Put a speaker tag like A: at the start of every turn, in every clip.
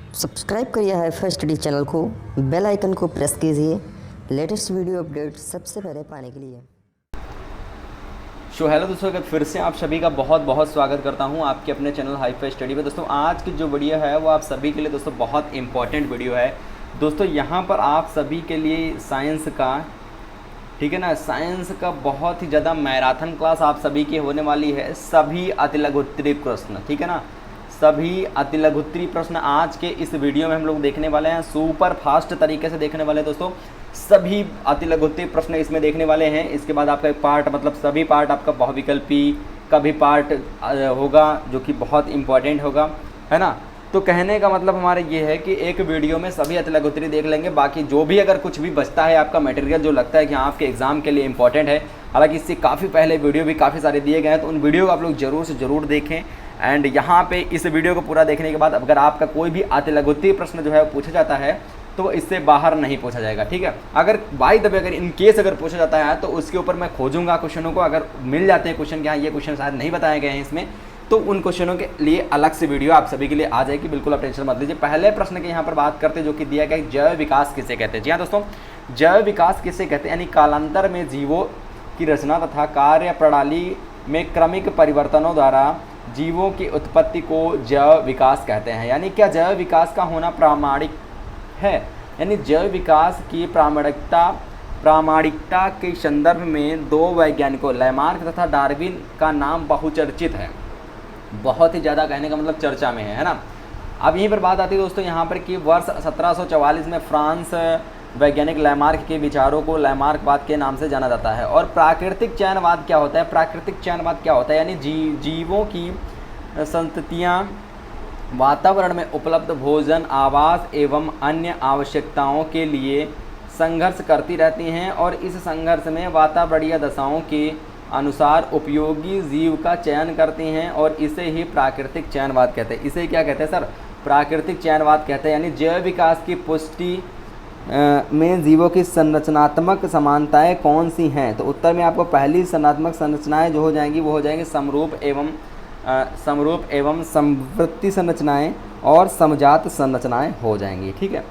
A: Subscribe करिए hi-fi study channel को, bell icon को प्रेस कीजिए लेटेस्ट वीडियो अपडेट सबसे पहले पाने के लिए।
B: हेलो दोस्तों, अगर फिर से आप सभी का बहुत बहुत स्वागत करता हूं आपके अपने चैनल हाईफाई स्टडी पे। दोस्तों आज की जो वीडियो है वो आप सभी के लिए दोस्तों बहुत इंपॉर्टेंट वीडियो है। दोस्तों यहाँ पर आप सभी के लिए साइंस का, ठीक है ना, साइंस का बहुत ही ज़्यादा मैराथन क्लास आप सभी की होने वाली है। सभी अतिलघुत्तरीय प्रश्न, ठीक है ना, सभी अतिलघुत्तरीय प्रश्न आज के इस वीडियो में हम लोग देखने वाले हैं। सुपर फास्ट तरीके से देखने वाले हैं दोस्तों, सभी अतिलघुत्तरीय प्रश्न इसमें देखने वाले हैं। इसके बाद आपका एक पार्ट, मतलब सभी पार्ट आपका बहुविकल्पी का भी पार्ट होगा जो कि बहुत इंपॉर्टेंट होगा, है ना। तो कहने का मतलब हमारा ये है कि एक वीडियो में सभी अतिलघुत्तरीय देख लेंगे। बाकी जो भी अगर कुछ भी बचता है आपका मटेरियल जो लगता है कि हाँ आपके एग्जाम के लिए इंपॉर्टेंट है, हालांकि इससे काफ़ी पहले वीडियो भी काफ़ी सारे दिए गए हैं, तो उन वीडियो को आप लोग जरूर से ज़रूर देखें। एंड यहाँ पे इस वीडियो को पूरा देखने के बाद अगर आपका कोई भी अतिलघुत्तरीय प्रश्न जो है वो पूछा जाता है तो इससे बाहर नहीं पूछा जाएगा, ठीक है। अगर बाई द वे अगर इन केस अगर पूछा जाता है तो उसके ऊपर मैं खोजूंगा क्वेश्चनों को। अगर मिल जाते हैं क्वेश्चन कि हाँ ये क्वेश्चन शायद नहीं बताए गए हैं इसमें, तो उन क्वेश्चनों के लिए अलग से वीडियो आप सभी के लिए आ जाएगी। बिल्कुल आप टेंशन मत लीजिए। पहले प्रश्न के यहाँ पर बात करते हैं जो कि दिया गया, जैव विकास किसे कहते हैं। जी हाँ दोस्तों, जैव विकास किसे कहते हैं, यानी कालांतर में जीवों की रचना तथा कार्य प्रणाली में क्रमिक परिवर्तनों द्वारा जीवों की उत्पत्ति को जैव विकास कहते हैं। यानी क्या जैव विकास का होना प्रामाणिक है, यानी जैव विकास की प्रामाणिकता के संदर्भ में दो वैज्ञानिकों लामार्क तथा डार्विन का नाम बहुचर्चित है, बहुत ही ज़्यादा, कहने का मतलब चर्चा में है ना। अब यहीं पर बात आती है दोस्तों यहाँ पर कि वर्ष 1744 में फ्रांस वैज्ञानिक लामार्क के विचारों को लामार्कवाद के नाम से जाना जाता है। और प्राकृतिक चयनवाद क्या होता है, प्राकृतिक चयनवाद क्या होता है, यानी जीवों की संततियाँ वातावरण में उपलब्ध भोजन, आवास एवं अन्य आवश्यकताओं के लिए संघर्ष करती रहती हैं और इस संघर्ष में वातावरणीय दशाओं के अनुसार उपयोगी जीव का चयन करती हैं, और इसे ही प्राकृतिक चयनवाद कहते हैं। इसे क्या कहते हैं सर, प्राकृतिक चयनवाद कहते हैं। यानी जैव विकास की पुष्टि में जीवों की संरचनात्मक समानताएं कौन सी हैं, तो उत्तर में आपको पहली संरचनात्मक संरचनाएं जो हो जाएंगी वो हो जाएंगी समरूप एवं समवृत्ति संरचनाएं और समजात संरचनाएं हो जाएंगी, ठीक है।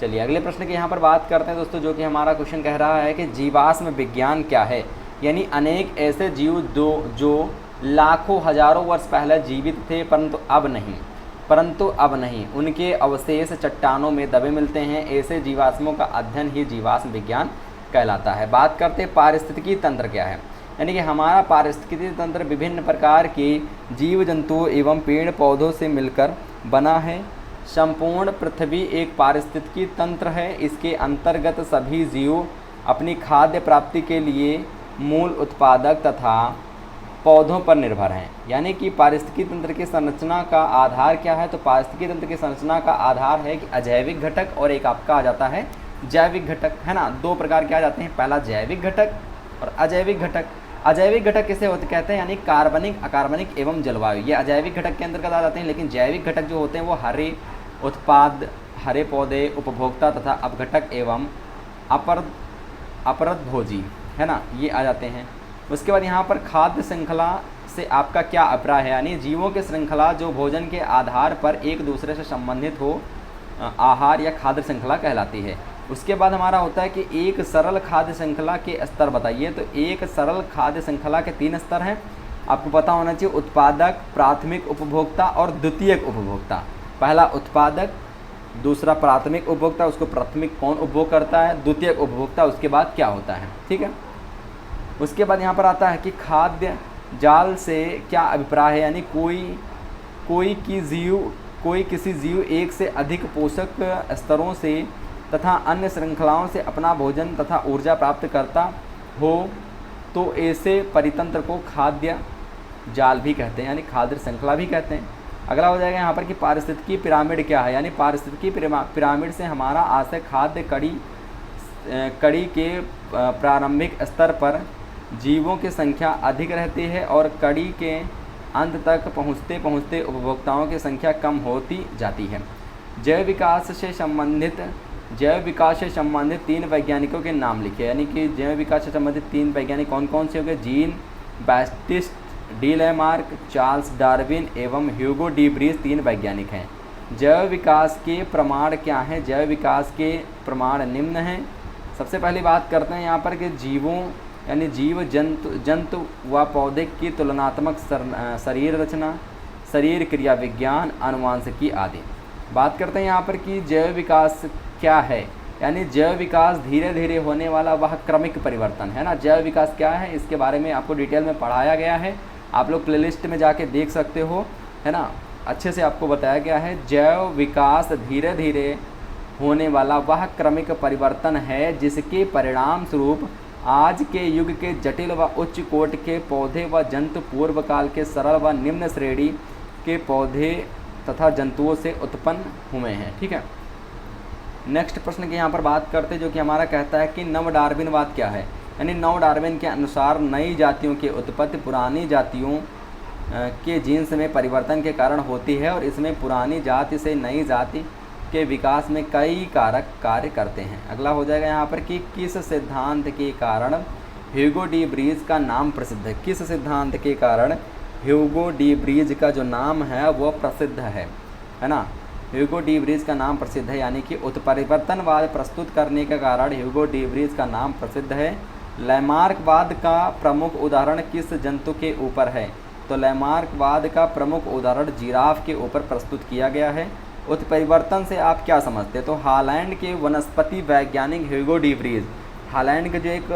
B: चलिए अगले प्रश्न की यहाँ पर बात करते हैं दोस्तों, जो कि हमारा क्वेश्चन कह रहा है कि जीवाश्म विज्ञान क्या है। यानी अनेक ऐसे जीव जो लाखों हजारों वर्ष पहले जीवित थे परंतु अब नहीं उनके अवशेष चट्टानों में दबे मिलते हैं। ऐसे जीवाश्मों का अध्ययन ही जीवाश्म विज्ञान कहलाता है। बात करते हैं पारिस्थितिकी तंत्र क्या है, यानी कि हमारा पारिस्थितिकी तंत्र विभिन्न प्रकार के जीव जंतुओं एवं पेड़ पौधों से मिलकर बना है। संपूर्ण पृथ्वी एक पारिस्थितिकी तंत्र है। इसके अंतर्गत सभी जीव अपनी खाद्य प्राप्ति के लिए मूल उत्पादक तथा पौधों पर निर्भर हैं। यानी कि पारिस्थितिकी तंत्र की संरचना का आधार क्या है, तो पारिस्थितिकी तंत्र की संरचना का आधार है कि अजैविक घटक और एक आपका आ जाता है जैविक घटक, है ना। दो प्रकार के आ जाते हैं, पहला जैविक घटक और अजैविक घटक। अजैविक घटक किसे होते कहते हैं, यानी कार्बनिक, अकार्बनिक एवं जलवायु, ये अजैविक घटक के अंतर्गत आ जाते हैं। लेकिन जैविक घटक जो होते हैं वो हरे उत्पाद, हरे पौधे, उपभोक्ता तथा अपघटक एवं अपरदभोजी, है ना, ये आ जाते हैं। उसके बाद यहाँ पर खाद्य श्रृंखला से आपका क्या अभिप्राय है, यानी जीवों की श्रृंखला जो भोजन के आधार पर एक दूसरे से संबंधित हो, आहार या खाद्य श्रृंखला कहलाती है। उसके बाद हमारा होता है कि एक सरल खाद्य श्रृंखला के स्तर बताइए, तो एक सरल खाद्य श्रृंखला के 3 स्तर हैं, आपको पता होना चाहिए, उत्पादक, प्राथमिक उपभोक्ता और द्वितीयक उपभोक्ता। पहला उत्पादक, दूसरा प्राथमिक उपभोक्ता, उसको प्राथमिक कौन उपभोग करता है, द्वितीयक उपभोक्ता, उसके बाद क्या होता है, ठीक है। उसके बाद यहाँ पर आता है कि खाद्य जाल से क्या अभिप्राय है, यानी कोई किसी जीव एक से अधिक पोषक स्तरों से तथा अन्य श्रृंखलाओं से अपना भोजन तथा ऊर्जा प्राप्त करता हो, तो ऐसे परितंत्र को खाद्य जाल भी कहते हैं, यानी खाद्य श्रृंखला भी कहते हैं। अगला हो जाएगा यहाँ पर कि पारिस्थितिकी पिरामिड क्या है, यानी पारिस्थितिकी पिरामिड से हमारा आशय खाद्य कड़ी के प्रारंभिक स्तर पर जीवों की संख्या अधिक रहती है और कड़ी के अंत तक पहुँचते पहुँचते उपभोक्ताओं की संख्या कम होती जाती है। जैव विकास से संबंधित 3 वैज्ञानिकों के नाम लिखे, यानी कि जैव विकास से संबंधित 3 वैज्ञानिक कौन कौन से हो गए, Jean Baptiste D Lamarck, Charles Darwin एवं ह्यूगो डी ब्रीज 3 वैज्ञानिक हैं। जैव विकास के प्रमाण क्या हैं? जैव विकास के प्रमाण निम्न हैं। सबसे पहली बात करते हैं यहाँ पर कि जीवों यानी जीव जंतु व पौधे की तुलनात्मक शरीर रचना, शरीर क्रिया विज्ञान, आनुवांशिकी आदि। बात करते हैं यहाँ पर कि जैव विकास क्या है, यानी जैव विकास धीरे धीरे होने वाला वह क्रमिक परिवर्तन है ना। जैव विकास क्या है, इसके बारे में आपको डिटेल में पढ़ाया गया है, आप लोग प्लेलिस्ट में जाके देख सकते हो, है ना। अच्छे से आपको बताया गया है। जैव विकास धीरे धीरे होने वाला वह क्रमिक परिवर्तन है जिसके परिणाम स्वरूप आज के युग के जटिल व उच्च कोटि के पौधे व जंतु पूर्व काल के सरल व निम्न श्रेणी के पौधे तथा जंतुओं से उत्पन्न हुए हैं। ठीक है, नेक्स्ट प्रश्न की यहाँ पर बात करते जो कि हमारा कहता है कि नव डार्विनवाद क्या है। यानी नव डार्विन के अनुसार नई जातियों की उत्पत्ति पुरानी जातियों के जीन्स में परिवर्तन के कारण होती है और इसमें पुरानी जाति से नई जाति के विकास में कई कारक कार्य करते हैं। अगला हो जाएगा यहाँ पर कि किस सिद्धांत के कारण ह्यूगो डी ब्रीज का नाम प्रसिद्ध है। किस सिद्धांत के कारण ह्यूगो डी ब्रीज का जो नाम है वो प्रसिद्ध है ना। ह्यूगो डी ब्रीज का नाम प्रसिद्ध है, यानी कि उत्परिवर्तनवाद प्रस्तुत करने के कारण ह्यूगो डी ब्रीज का नाम प्रसिद्ध है। लैमार्कवाद का प्रमुख उदाहरण किस जंतु के ऊपर है? तो लैमार्कवाद का प्रमुख उदाहरण जिराफ के ऊपर प्रस्तुत किया गया है। उत्परिवर्तन से आप क्या समझते हैं? तो हॉलैंड के वनस्पति वैज्ञानिक ह्यूगो डी ब्रीज, हॉलैंड के जो एक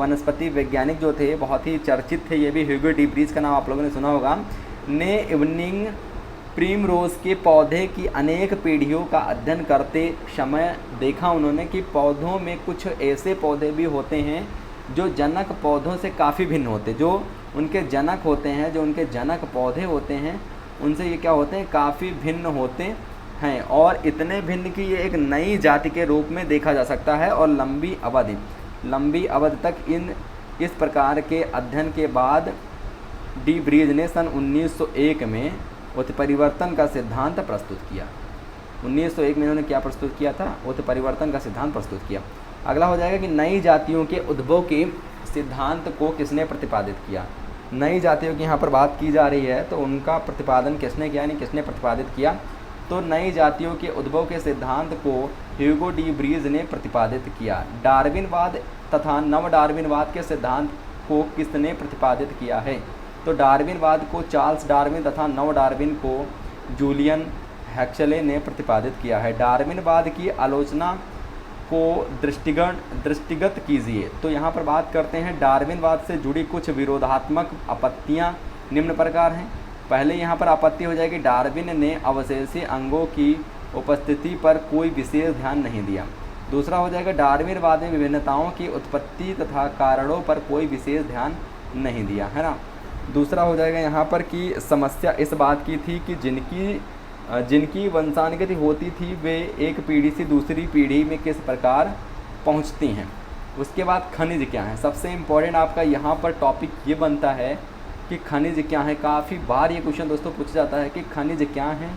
B: वनस्पति वैज्ञानिक जो थे, बहुत ही चर्चित थे, ये भी ह्यूगो डी ब्रीज का नाम आप लोगों ने सुना होगा, ने इवनिंग प्रीमरोज के पौधे की अनेक पीढ़ियों का अध्ययन करते समय देखा उन्होंने कि पौधों में कुछ ऐसे पौधे भी होते हैं जो जनक पौधों से काफ़ी भिन्न होते, जो उनके जनक होते हैं, जो उनके जनक पौधे होते हैं उनसे ये क्या होते हैं, काफ़ी भिन्न होते हैं और इतने भिन्न कि ये एक नई जाति के रूप में देखा जा सकता है। और लंबी अवधि तक इस प्रकार के अध्ययन के बाद डी ब्रीज ने सन 1901 में उत्परिवर्तन का सिद्धांत प्रस्तुत किया। 1901 में इन्होंने क्या प्रस्तुत किया था? उत्परिवर्तन का सिद्धांत प्रस्तुत किया। अगला हो जाएगा कि नई जातियों के उद्भव के सिद्धांत को किसने प्रतिपादित किया? नई जातियों की यहाँ पर बात की जा रही है, तो उनका प्रतिपादन किसने किया, यानी किसने प्रतिपादित किया? तो नई जातियों के उद्भव के सिद्धांत को ह्यूगो डी ब्रीज ने प्रतिपादित किया। डार्विनवाद तथा नव डार्विनवाद के सिद्धांत को किसने प्रतिपादित किया है? तो डार्विनवाद को चार्ल्स डार्विन तथा नव डार्विन को जूलियन हैक्सले ने प्रतिपादित किया है। डार्विनवाद की आलोचना को दृष्टिगत कीजिए। तो यहाँ पर बात करते हैं डार्विनवाद से जुड़ी कुछ विरोधात्मक आपत्तियाँ निम्न प्रकार हैं। पहले यहाँ पर आपत्ति हो जाएगी, डार्विन ने अवशेषीय अंगों की उपस्थिति पर कोई विशेष ध्यान नहीं दिया। दूसरा हो जाएगा, डार्विनवाद में विभिन्नताओं की उत्पत्ति तथा कारणों पर कोई विशेष ध्यान नहीं दिया, है ना। दूसरा हो जाएगा यहाँ पर कि समस्या इस बात की थी कि जिनकी वंशानुगति होती थी वे एक पीढ़ी से दूसरी पीढ़ी में किस प्रकार पहुँचती हैं। उसके बाद खनिज क्या है? सबसे इम्पोर्टेंट आपका यहाँ पर टॉपिक ये बनता है कि खनिज क्या है। काफ़ी बार ये क्वेश्चन दोस्तों पूछा जाता है कि खनिज क्या है,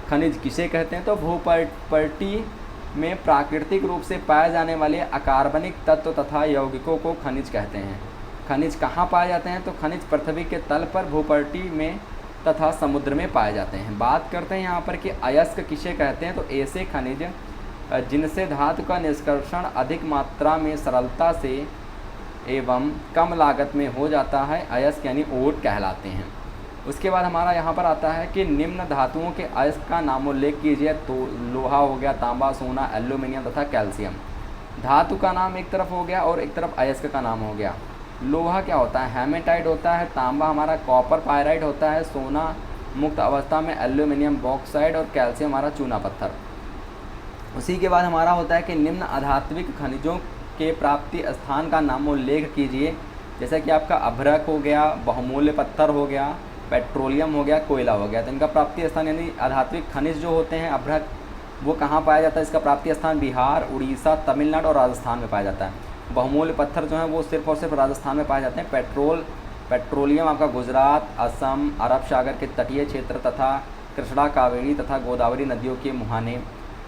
B: खनिज किसे कहते हैं। तो भूप्रकृति में प्राकृतिक रूप से पाए जाने वाले अकार्बनिक तत्व तथा यौगिकों को खनिज कहते हैं। खनिज कहाँ पाए जाते हैं? तो खनिज पृथ्वी के तल पर, भूप्रकृति में तथा समुद्र में पाए जाते हैं। बात करते हैं यहाँ पर कि अयस्क किसे कहते हैं? तो ऐसे खनिज जिनसे धातु का निष्कर्षण अधिक मात्रा में सरलता से एवं कम लागत में हो जाता है, अयस्क यानी ओट कहलाते हैं। उसके बाद हमारा यहाँ पर आता है कि निम्न धातुओं के अयस्क का नामोल्लेख कीजिए। तो लोहा हो गया, तांबा, सोना, एल्यूमिनियम तथा कैल्शियम। धातु का नाम एक तरफ हो गया और एक तरफ अयस्क का नाम हो गया। लोहा क्या होता है? हेमेटाइट होता है। तांबा हमारा कॉपर पायराइट होता है। सोना मुक्त अवस्था में एल्यूमिनियम बॉक्साइड और कैल्शियम हमारा चूना पत्थर। उसी के बाद हमारा होता है कि निम्न आधात्विक खनिजों के प्राप्ति स्थान का नामोल्लेख कीजिए। जैसे कि आपका अभ्रक हो गया, बहुमूल्य पत्थर हो गया, पेट्रोलियम हो गया, कोयला हो गया। तो इनका प्राप्ति स्थान यानी आधात्विक खनिज जो होते हैं अभ्रक, वो कहाँ पाया जाता है? इसका प्राप्ति स्थान बिहार, उड़ीसा, तमिलनाडु और राजस्थान में पाया जाता है। बहुमूल्य पत्थर जो हैं वो सिर्फ और सिर्फ राजस्थान में पाए जाते हैं। पेट्रोलियम आपका गुजरात, असम, अरब सागर के तटीय क्षेत्र तथा कृष्णा, कावेरी तथा गोदावरी नदियों के मुहाने।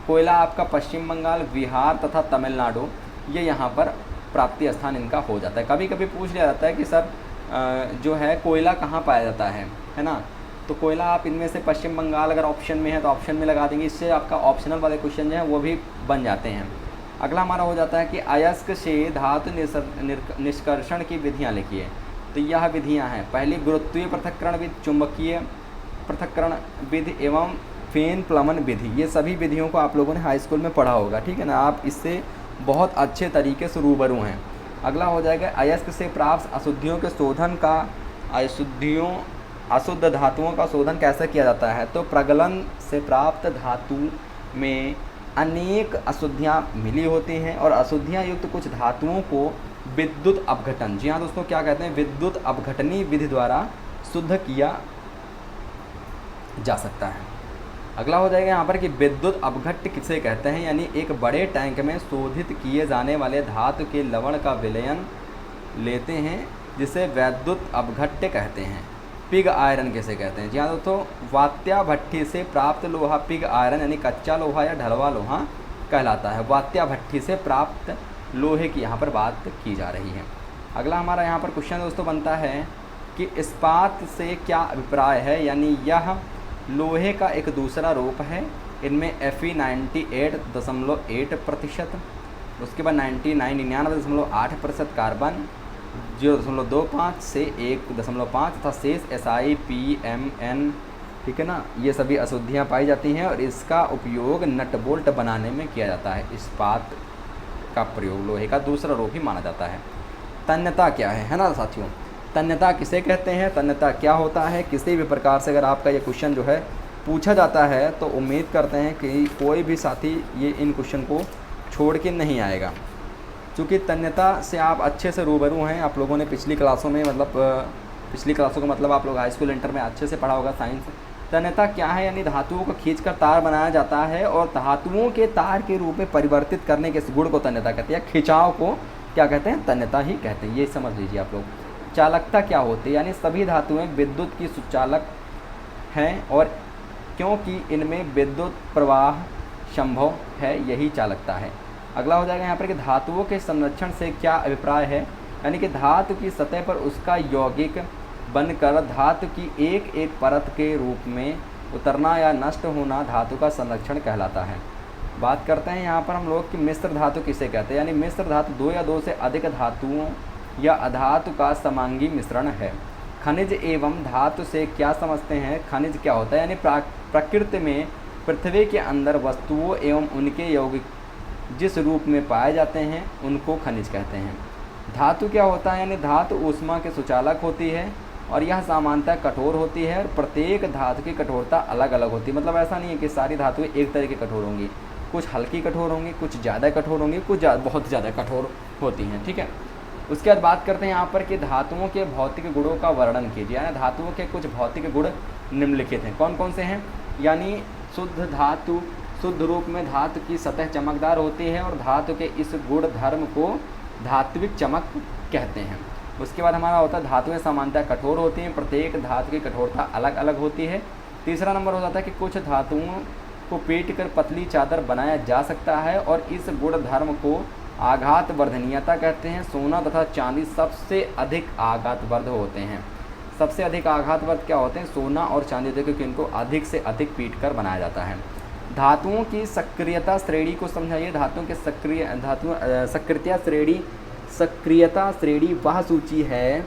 B: कोयला आपका पश्चिम बंगाल, बिहार तथा तमिलनाडु, ये यहाँ पर प्राप्ति स्थान इनका हो जाता है। कभी कभी पूछ लिया जाता है कि सर जो है कोयला कहाँ पाया जाता है ना। तो कोयला आप इनमें से पश्चिम बंगाल अगर ऑप्शन में है तो ऑप्शन में लगा देंगे, इससे आपका ऑप्शनल वाले क्वेश्चन जो है वो भी बन जाते हैं। अगला हमारा हो जाता है कि अयस्क से धातु निष्कर्षण की विधियाँ लिखिए। तो यह विधियाँ हैं, पहली गुरुत्वीय पृथक्करण विधि, चुंबकीय पृथक्करण विधि एवं फेन प्लमन विधि। ये सभी विधियों को आप लोगों ने हाई स्कूल में पढ़ा होगा, ठीक है ना, आप इससे बहुत अच्छे तरीके से रूबरू हैं। अगला हो जाएगा अयस्क से प्राप्त अशुद्धियों के शोधन का, अशुद्ध धातुओं का शोधन कैसे किया जाता है। तो प्रगलन से प्राप्त धातु में अनेक अशुद्धियाँ मिली होती हैं और अशुद्धियाँ युक्त कुछ धातुओं को विद्युत अपघटन, जी हाँ दोस्तों, क्या कहते हैं, विद्युत अपघटनी विधि द्वारा शुद्ध किया जा सकता है। अगला हो जाएगा यहाँ पर कि विद्युत अपघट्य किसे कहते हैं, यानी एक बड़े टैंक में शोधित किए जाने वाले धातु के लवण का विलयन लेते हैं जिसे विद्युत अपघट्य कहते हैं। पिग आयरन किसे कहते हैं, जी हाँ दोस्तों, वात्या भट्ठी से प्राप्त लोहा पिग आयरन यानी कच्चा लोहा या ढलवा लोहा कहलाता है। वात्या भट्ठी से प्राप्त लोहे की यहाँ पर बात की जा रही है। अगला हमारा यहाँ पर क्वेश्चन दोस्तों बनता है कि इस्पात से क्या अभिप्राय है, यानी यह लोहे का एक दूसरा रूप है। इनमें Fe 98.8%, उसके बाद 99.8% कार्बन, 0.25 से 1.5 तथा शेष SiPmn, ठीक है ना, ये सभी अशुद्धियाँ पाई जाती हैं और इसका उपयोग नट बोल्ट बनाने में किया जाता है। इस्पात का प्रयोग लोहे का दूसरा रूप ही माना जाता है। तन्यता क्या है ना साथियों, तन्यता किसे कहते हैं, तन्यता क्या होता है। किसी भी प्रकार से अगर आपका ये क्वेश्चन जो है पूछा जाता है तो उम्मीद करते हैं कि कोई भी साथी ये इन क्वेश्चन को छोड़ के नहीं आएगा, क्योंकि तन्यता से आप अच्छे से रूबरू हैं। आप लोगों ने पिछली क्लासों में पिछली क्लासों का मतलब आप लोग हाई स्कूल इंटर में अच्छे से पढ़ा होगा साइंस। तन्यता क्या है, यानी धातुओं को खींचकर तार बनाया जाता है और धातुओं के तार के रूप में परिवर्तित करने के इस गुण को तन्यता कहते हैं। खिंचाव को क्या कहते हैं, तन्यता ही कहते हैं, ये समझ लीजिए आप लोग। चालकता क्या होती है, यानी सभी धातुएं विद्युत की सुचालक हैं और क्योंकि इनमें विद्युत प्रवाह संभव है, यही चालकता है। अगला हो जाएगा यहाँ पर कि धातुओं के संरक्षण से क्या अभिप्राय है, यानी कि धातु की सतह पर उसका यौगिक बनकर धातु की एक एक परत के रूप में उतरना या नष्ट होना धातु का संरक्षण कहलाता है। बात करते हैं यहाँ पर हम लोग कि मिश्र धातु किसे कहते हैं, यानी मिश्र धातु दो या दो से अधिक धातुओं या अधातु का समांगी मिश्रण है। खनिज एवं धातु से क्या समझते हैं, खनिज क्या होता है, यानी प्रकृति में पृथ्वी के अंदर वस्तुओं एवं उनके यौगिक जिस रूप में पाए जाते हैं उनको खनिज कहते हैं। धातु क्या होता है, यानी धातु ऊष्मा के सुचालक होती है और यह सामान्यतः कठोर होती है और प्रत्येक धातु की कठोरता अलग अलग होती है। मतलब ऐसा नहीं है कि सारी धातुएं एक तरह की कठोर होंगी, कुछ हल्की कठोर होंगी, कुछ ज़्यादा कठोर होंगी, कुछ बहुत ज़्यादा कठोर होती हैं, ठीक है। उसके बाद बात करते हैं यहाँ पर कि धातुओं के भौतिक गुणों का वर्णन कीजिए, यानी धातुओं के कुछ भौतिक गुण निम्नलिखित हैं। कौन कौन से हैं, यानी शुद्ध धातु, शुद्ध रूप में धातु की सतह चमकदार होती है और धातु के इस गुण धर्म को धात्विक चमक कहते हैं। उसके बाद हमारा होता है धातुएं सामान्यतः कठोर होती हैं, प्रत्येक धातु की कठोरता अलग अलग होती है। तीसरा नंबर हो जाता है कि कुछ धातुओं को पीट कर पतली चादर बनाया जा सकता है और इस गुण धर्म को आघात वर्धनीयता कहते हैं। सोना तथा चांदी सबसे अधिक आघातवर्ध होते हैं। सबसे अधिक आघातवर्ध क्या होते हैं, सोना और चांदी होते हैं, क्योंकि इनको अधिक से अधिक पीट कर बनाया जाता है। धातुओं की सक्रियता श्रेणी को समझाइए। धातुओं के सक्रियता श्रेणी वह सूची है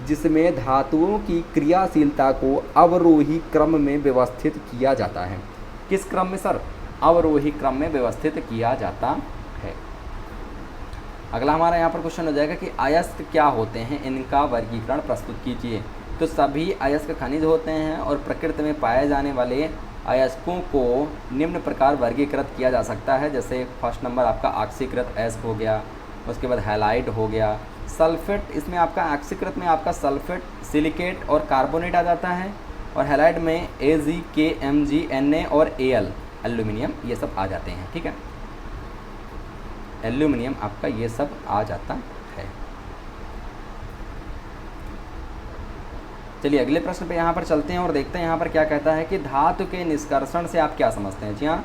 B: जिसमें धातुओं की क्रियाशीलता को अवरोही क्रम में व्यवस्थित किया जाता है। किस क्रम में सर, अवरोही क्रम में व्यवस्थित किया जाता है। अगला हमारा यहाँ पर क्वेश्चन हो जाएगा कि अयस्क क्या होते हैं, इनका वर्गीकरण प्रस्तुत कीजिए। तो सभी अयस्क खनिज होते हैं और प्रकृति में पाए जाने वाले अयस्कों को निम्न प्रकार वर्गीकृत किया जा सकता है। जैसे फर्स्ट नंबर आपका ऑक्सीकृत अयस्क हो गया, उसके बाद हैलाइड हो गया, सल्फेट, इसमें आपका ऑक्सीकृत में आपका सल्फेट, सिलिकेट और कार्बोनेट आ जाता है और हैलाइड में Ag, K, Mg, Na और Al, एल्यूमिनियम, ये सब आ जाते हैं, ठीक है। एल्यूमिनियम आपका ये सब आ जाता है। चलिए अगले प्रश्न पे यहाँ पर चलते हैं और देखते हैं यहाँ पर क्या कहता है कि धातु के निष्कर्षण से आप क्या समझते हैं। जी हाँ,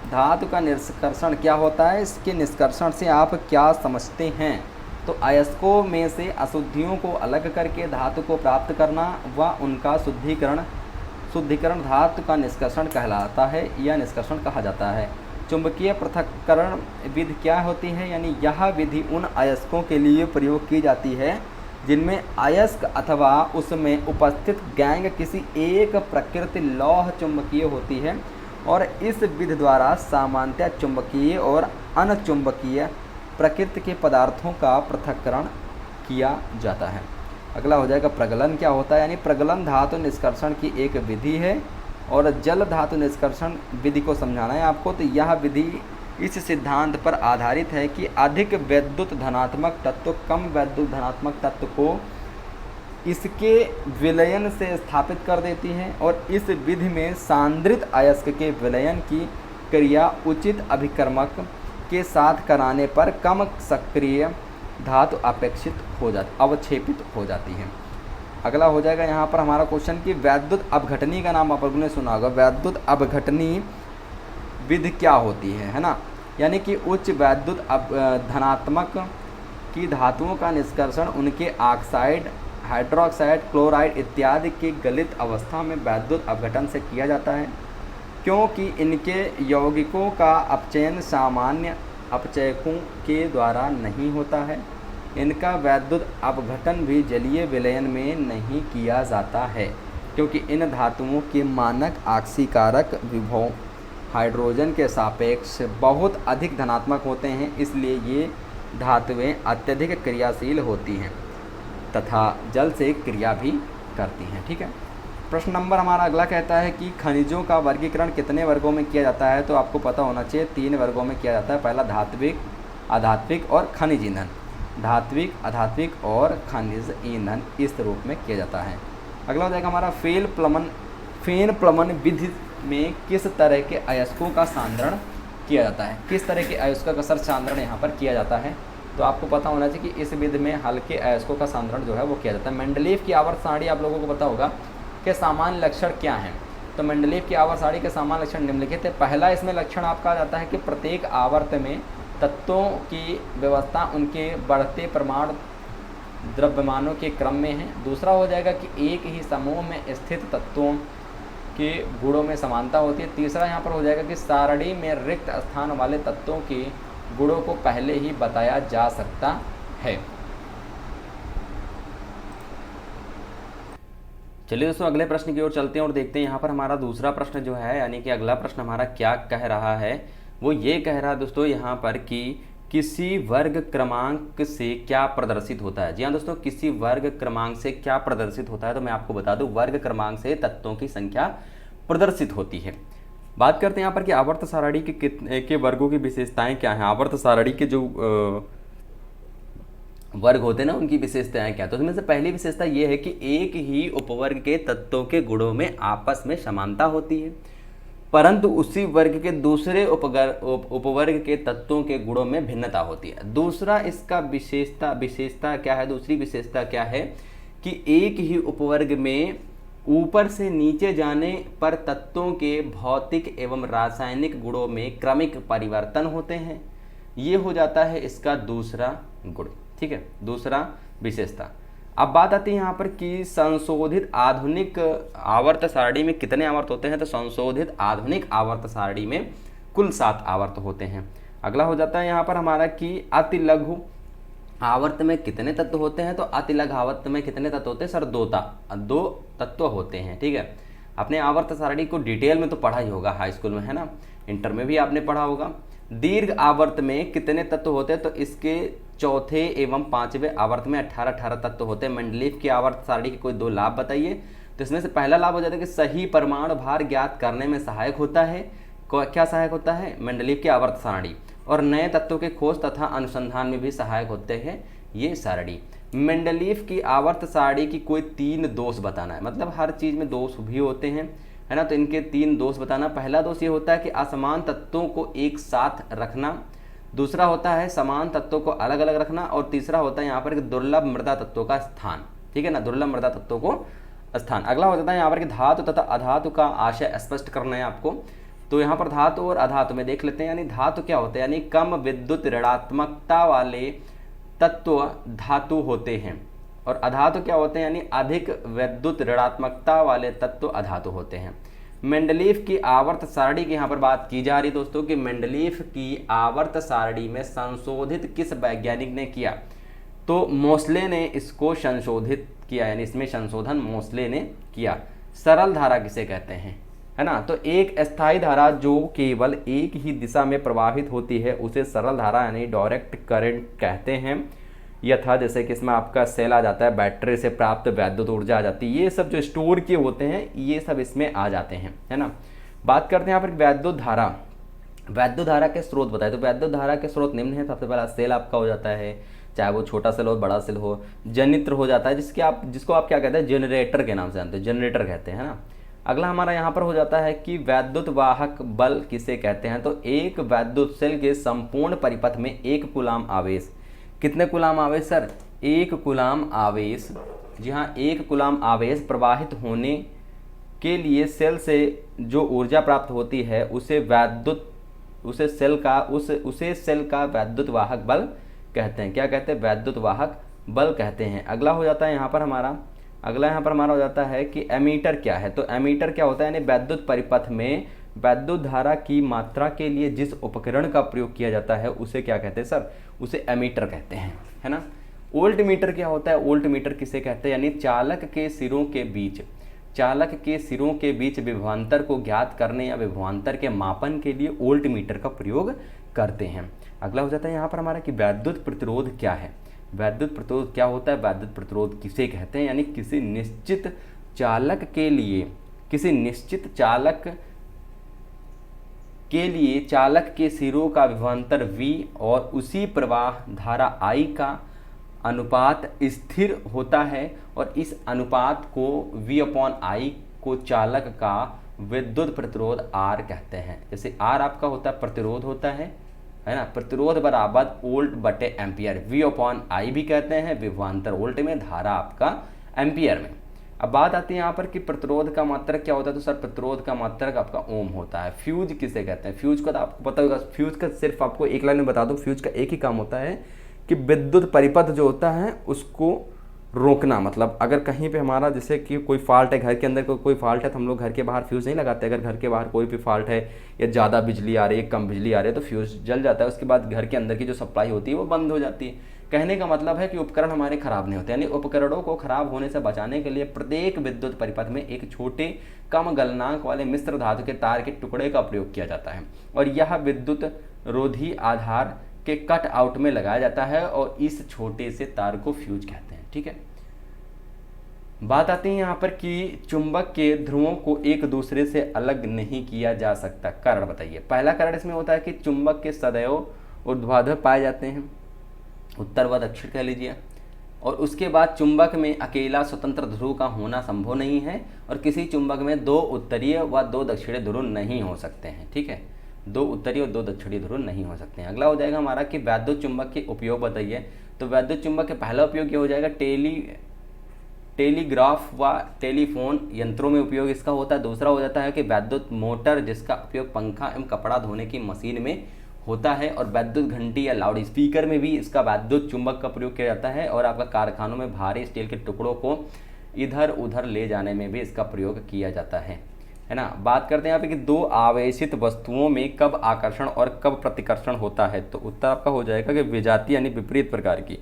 B: धातु का निष्कर्षण क्या होता है, इसके निष्कर्षण से आप क्या समझते हैं। तो अयस्कों में से अशुद्धियों को अलग करके धातु को प्राप्त करना व उनका शुद्धिकरण शुद्धिकरण धातु का निष्कर्षण कहलाता है या निष्कर्षण कहा जाता है। चुंबकीय पृथक्करण विधि क्या होती है, यानी यह विधि उन अयस्कों के लिए प्रयोग की जाती है जिनमें अयस्क अथवा उसमें उपस्थित गैंग किसी एक प्रकृति लौह चुंबकीय होती है और इस विधि द्वारा सामान्यतः चुंबकीय और अनचुंबकीय प्रकृति के पदार्थों का पृथक्करण किया जाता है। अगला हो जाएगा प्रगलन क्या होता है, यानी प्रगलन धातु निष्कर्षण की एक विधि है और जल धातु निष्कर्षण विधि को समझाना है आपको। तो यह विधि इस सिद्धांत पर आधारित है कि अधिक वैद्युत धनात्मक तत्व कम वैद्युत धनात्मक तत्व को इसके विलयन से स्थापित कर देती है और इस विधि में सांद्रित अयस्क के विलयन की क्रिया उचित अभिकर्मक के साथ कराने पर कम सक्रिय धातु अवक्षेपित हो जाती है। अगला हो जाएगा यहाँ पर हमारा क्वेश्चन कि वैद्युत अपघटनी का नाम आप लोगों ने सुना होगा। वैद्युत अपघटनी विधि क्या होती है ना, यानी कि उच्च वैद्युत धनात्मक की धातुओं का निष्कर्षण उनके ऑक्साइड, हाइड्रोक्साइड, क्लोराइड इत्यादि के गलित अवस्था में वैद्युत अपघटन से किया जाता है, क्योंकि इनके यौगिकों का अपचयन सामान्य अपचयकों के द्वारा नहीं होता है। इनका वैद्युत अपघटन भी जलीय विलयन में नहीं किया जाता है, क्योंकि इन धातुओं के मानक ऑक्सीकारक विभव हाइड्रोजन के सापेक्ष बहुत अधिक धनात्मक होते हैं, इसलिए ये धातुएं अत्यधिक क्रियाशील होती हैं तथा जल से क्रिया भी करती हैं। ठीक है, प्रश्न नंबर हमारा अगला कहता है कि खनिजों का वर्गीकरण कितने वर्गों में किया जाता है। तो आपको पता होना चाहिए 3 वर्गों में किया जाता है। पहला धात्विक, अधात्विक और खनिज ईंधन। धात्विक, अधात्विक और खनिज ईंधन इस रूप में किया जाता है। अगला हो जाएगा हमारा फेन प्लमन विधि में किस तरह के अयस्कों का सांद्रण किया जाता है। किस तरह के अयस्कों का सांद्रण यहाँ पर किया जाता है, तो आपको पता होना चाहिए कि इस विधि में हल्के अयस्कों का सांद्रण जो है वो किया जाता है। मेंडलीव की आवर्त सारणी आप लोगों को पता होगा कि सामान्य लक्षण क्या हैं। तो मेंडलीव की आवर्त सारणी के सामान्य लक्षण निम्नलिखित है। पहला इसमें लक्षण आपका आ जाता है कि प्रत्येक आवर्त में तत्वों की व्यवस्था उनके बढ़ते परमाणु द्रव्यमानों के क्रम में है। दूसरा हो जाएगा कि एक ही समूह में स्थित तत्वों के गुणों में समानता होती है। तीसरा यहाँ पर हो जाएगा कि सारणी में रिक्त स्थान वाले तत्वों के गुणों को पहले ही बताया जा सकता है। चलिए दोस्तों अगले प्रश्न की ओर चलते हैं और देखते हैं यहाँ पर हमारा दूसरा प्रश्न जो है, यानी कि अगला प्रश्न हमारा क्या कह रहा है। वो ये कह रहा है दोस्तों यहाँ पर कि किसी वर्ग क्रमांक से क्या प्रदर्शित होता है। जी हाँ दोस्तों, किसी वर्ग क्रमांक से क्या प्रदर्शित होता है, तो मैं आपको बता दूं वर्ग क्रमांक से तत्वों की संख्या प्रदर्शित होती है। बात करते हैं यहाँ पर कि आवर्त सारणी के वर्गों की विशेषताएं क्या हैं। आवर्त सारणी के जो वर्ग होते हैं ना, उनकी विशेषताएं क्या है। तो उसमें से पहली विशेषता ये है कि एक ही उपवर्ग के तत्वों के गुणों में आपस में समानता होती है, परंतु उसी वर्ग के दूसरे उपवर्ग के तत्वों के गुणों में भिन्नता होती है। दूसरा इसका विशेषता क्या है, दूसरी विशेषता क्या है कि एक ही उपवर्ग में ऊपर से नीचे जाने पर तत्वों के भौतिक एवं रासायनिक गुणों में क्रमिक परिवर्तन होते हैं। ये हो जाता है इसका दूसरा गुण। ठीक है, दूसरा विशेषता। अब बात आती है यहाँ पर कि संशोधित आधुनिक आवर्त सारणी में कितने आवर्त होते हैं। तो संशोधित आधुनिक आवर्त सारणी में कुल 7 आवर्त होते हैं। अगला हो जाता है यहाँ पर हमारा कि अति लघु आवर्त में कितने तत्व होते हैं। तो अति लघु आवर्त में कितने तत्व होते हैं सर, 2 तत्व होते हैं। ठीक है, अपने आवर्त सारणी को डिटेल में तो पढ़ा ही होगा हाई स्कूल में, है ना, इंटर में भी आपने पढ़ा होगा। दीर्घ आवर्त में कितने तत्व होते हैं, तो इसके चौथे एवं 5वें आवर्त में 18 तत्व होते हैं। मेंडलीव की आवर्त सारणी के कोई 2 लाभ बताइए। तो इसमें से पहला लाभ हो जाता है कि सही परमाणु भार ज्ञात करने में सहायक होता है। क्या सहायक होता है, मेंडलीव की आवर्त सारणी। और नए तत्वों के खोज तथा अनुसंधान में भी सहायक होते हैं ये सारणी। मेंडलीव की आवर्त सारणी की कोई 3 दोष बताना है, मतलब हर चीज़ में दोष भी होते हैं, है ना। तो इनके 3 दोष बताना। पहला दोष ये होता है कि असमान तत्वों को एक साथ रखना। दूसरा होता है समान तत्वों को अलग अलग रखना। और तीसरा होता है यहाँ पर कि दुर्लभ मृदा तत्वों का स्थान। ठीक है ना, दुर्लभ मृदा तत्वों को स्थान। अगला हो जाता है यहाँ पर कि धातु तथा अधातु का आशय स्पष्ट करना है आपको। तो यहाँ पर धातु और अधातु में देख लेते हैं। यानी धातु क्या होता है, यानी कम विद्युत ऋणात्मकता वाले तत्व धातु होते हैं और अधातु क्या होते हैं, यानी अधिक विद्युत ऋणात्मकता वाले तत्व अधातु होते हैं। मेंडलीफ की आवर्त सारणी की यहाँ पर बात की जा रही दोस्तों कि मेंडलीफ की आवर्त सारणी में संशोधित किस वैज्ञानिक ने किया, तो मोसले ने इसको संशोधित किया, यानी इसमें संशोधन मोसले ने किया। सरल धारा किसे कहते हैं, है ना, तो एक अस्थायी धारा जो केवल एक ही दिशा में प्रवाहित होती है उसे सरल धारा यानी डायरेक्ट करंट कहते हैं। यथा जैसे कि इसमें आपका सेल आ जाता है, बैटरी से प्राप्त वैद्युत ऊर्जा आ जाती है, ये सब जो स्टोर किए होते हैं ये सब इसमें आ जाते हैं, है ना। बात करते हैं यहाँ पर वैद्युत धारा। वैद्युत धारा के स्रोत बताए, तो वैद्युत धारा के स्रोत निम्न है। सबसे पहला सेल आपका हो जाता है, चाहे वो छोटा सेल हो बड़ा सेल हो। जनित्र हो जाता है जिसको आप क्या कहते हैं, जनरेटर के नाम से जानते हैं, जनरेटर कहते हैं, है ना। अगला हमारा यहाँ पर हो जाता है कि वैद्युत वाहक बल किसे कहते हैं, तो एक वैद्युत सेल के संपूर्ण परिपथ में 1 कूलाम आवेश, कितने कूलाम आवेश सर, 1 कूलाम आवेश, जी हाँ 1 कूलाम आवेश प्रवाहित होने के लिए सेल से जो ऊर्जा प्राप्त होती है उसे सेल का वैद्युत वाहक बल कहते हैं। क्या कहते हैं, वैद्युत वाहक बल कहते हैं। अगला हो जाता है यहाँ पर हमारा हो जाता है कि एमीटर क्या है, तो एमीटर क्या होता है, यानी वैद्युत परिपथ में वैद्युत धारा की मात्रा के लिए जिस उपकरण का प्रयोग किया जाता है उसे क्या कहते हैं सर, उसे एमीटर कहते हैं, है ना। वोल्ट मीटर क्या होता है, वोल्ट मीटर किसे कहते हैं, यानी चालक के सिरों के बीच विभवांतर को ज्ञात करने या विभवांतर के मापन के लिए वोल्ट मीटर का प्रयोग करते हैं। अगला हो जाता है यहाँ पर हमारा कि वैद्युत प्रतिरोध क्या है। वैद्युत प्रतिरोध क्या होता है, वैद्युत प्रतिरोध किसे कहते हैं, यानी किसी निश्चित चालक के लिए चालक के सिरों का विभवांतर V और उसी प्रवाह धारा I का अनुपात स्थिर होता है, और इस अनुपात को V/I को चालक का विद्युत प्रतिरोध R कहते हैं। जैसे R आपका होता है प्रतिरोध होता है ना, प्रतिरोध बराबर वोल्ट बटे एम्पियर, V/I भी कहते हैं, विभवांतर वोल्ट में, धारा आपका एम्पियर में। अब बात आती है यहाँ पर कि प्रतिरोध का मात्रक क्या होता है, तो सर प्रतिरोध का मात्रक आपका ओम होता है। फ्यूज किसे कहते हैं, फ्यूज का तो आपको पता होगा, फ्यूज का सिर्फ आपको एक लाइन में बता दूं, फ्यूज का एक ही काम होता है कि विद्युत परिपथ जो होता है उसको रोकना। मतलब अगर कहीं पे हमारा जैसे कि कोई फॉल्ट है, घर के अंदर कोई फॉल्ट है, तो हम लोग घर के बाहर फ्यूज़ नहीं लगाते। अगर घर के बाहर कोई भी फॉल्ट है या ज़्यादा बिजली आ रही है, कम बिजली आ रही है, तो फ्यूज़ जल जाता है, उसके बाद घर के अंदर की जो सप्लाई होती है वो बंद हो जाती है। कहने का मतलब है कि उपकरण हमारे खराब नहीं होते, यानी उपकरणों को खराब होने से बचाने के लिए प्रत्येक विद्युत परिपथ में एक छोटे कम गलनांक वाले मिश्र धातु के तार के टुकड़े का प्रयोग किया जाता है, और यह विद्युत रोधी आधार के कट आउट में लगाया जाता है, और इस छोटे से तार को फ्यूज कहते हैं। ठीक है, बात आती है यहाँ पर कि चुंबक के ध्रुवों को एक दूसरे से अलग नहीं किया जा सकता। कारण बताइए। पहला कारण इसमें होता है कि चुंबक के सदैव ऊर्ध्वाधर पाए जाते हैं, उत्तर व दक्षिण कह लीजिए, और उसके बाद चुंबक में अकेला स्वतंत्र ध्रुव का होना संभव नहीं है, और किसी चुंबक में 2 उत्तरीय व 2 दक्षिणी ध्रुव नहीं हो सकते हैं। ठीक है, 2 उत्तरीय और 2 दक्षिणी ध्रुव नहीं हो सकते हैं। अगला हो जाएगा हमारा कि वैद्युत चुंबक के उपयोग बताइए। तो वैद्युत चुंबक के पहला उपयोग क्या हो जाएगा, टेलीग्राफ व टेलीफोन यंत्रों में उपयोग इसका होता है। दूसरा हो जाता है कि वैद्युत मोटर, जिसका उपयोग पंखा एवं कपड़ा धोने की मशीन में होता है, और वैद्युत घंटी या लाउड स्पीकर में भी इसका वैद्युत चुंबक का प्रयोग किया जाता है, और आपका कारखानों में भारी स्टील के टुकड़ों को इधर उधर ले जाने में भी इसका प्रयोग किया जाता है ना। बात करते हैं यहाँ पे कि 2 आवेशित वस्तुओं में कब आकर्षण और कब प्रतिकर्षण होता है। तो उत्तर आपका हो जाएगा कि विजातीय यानी विपरीत प्रकार की।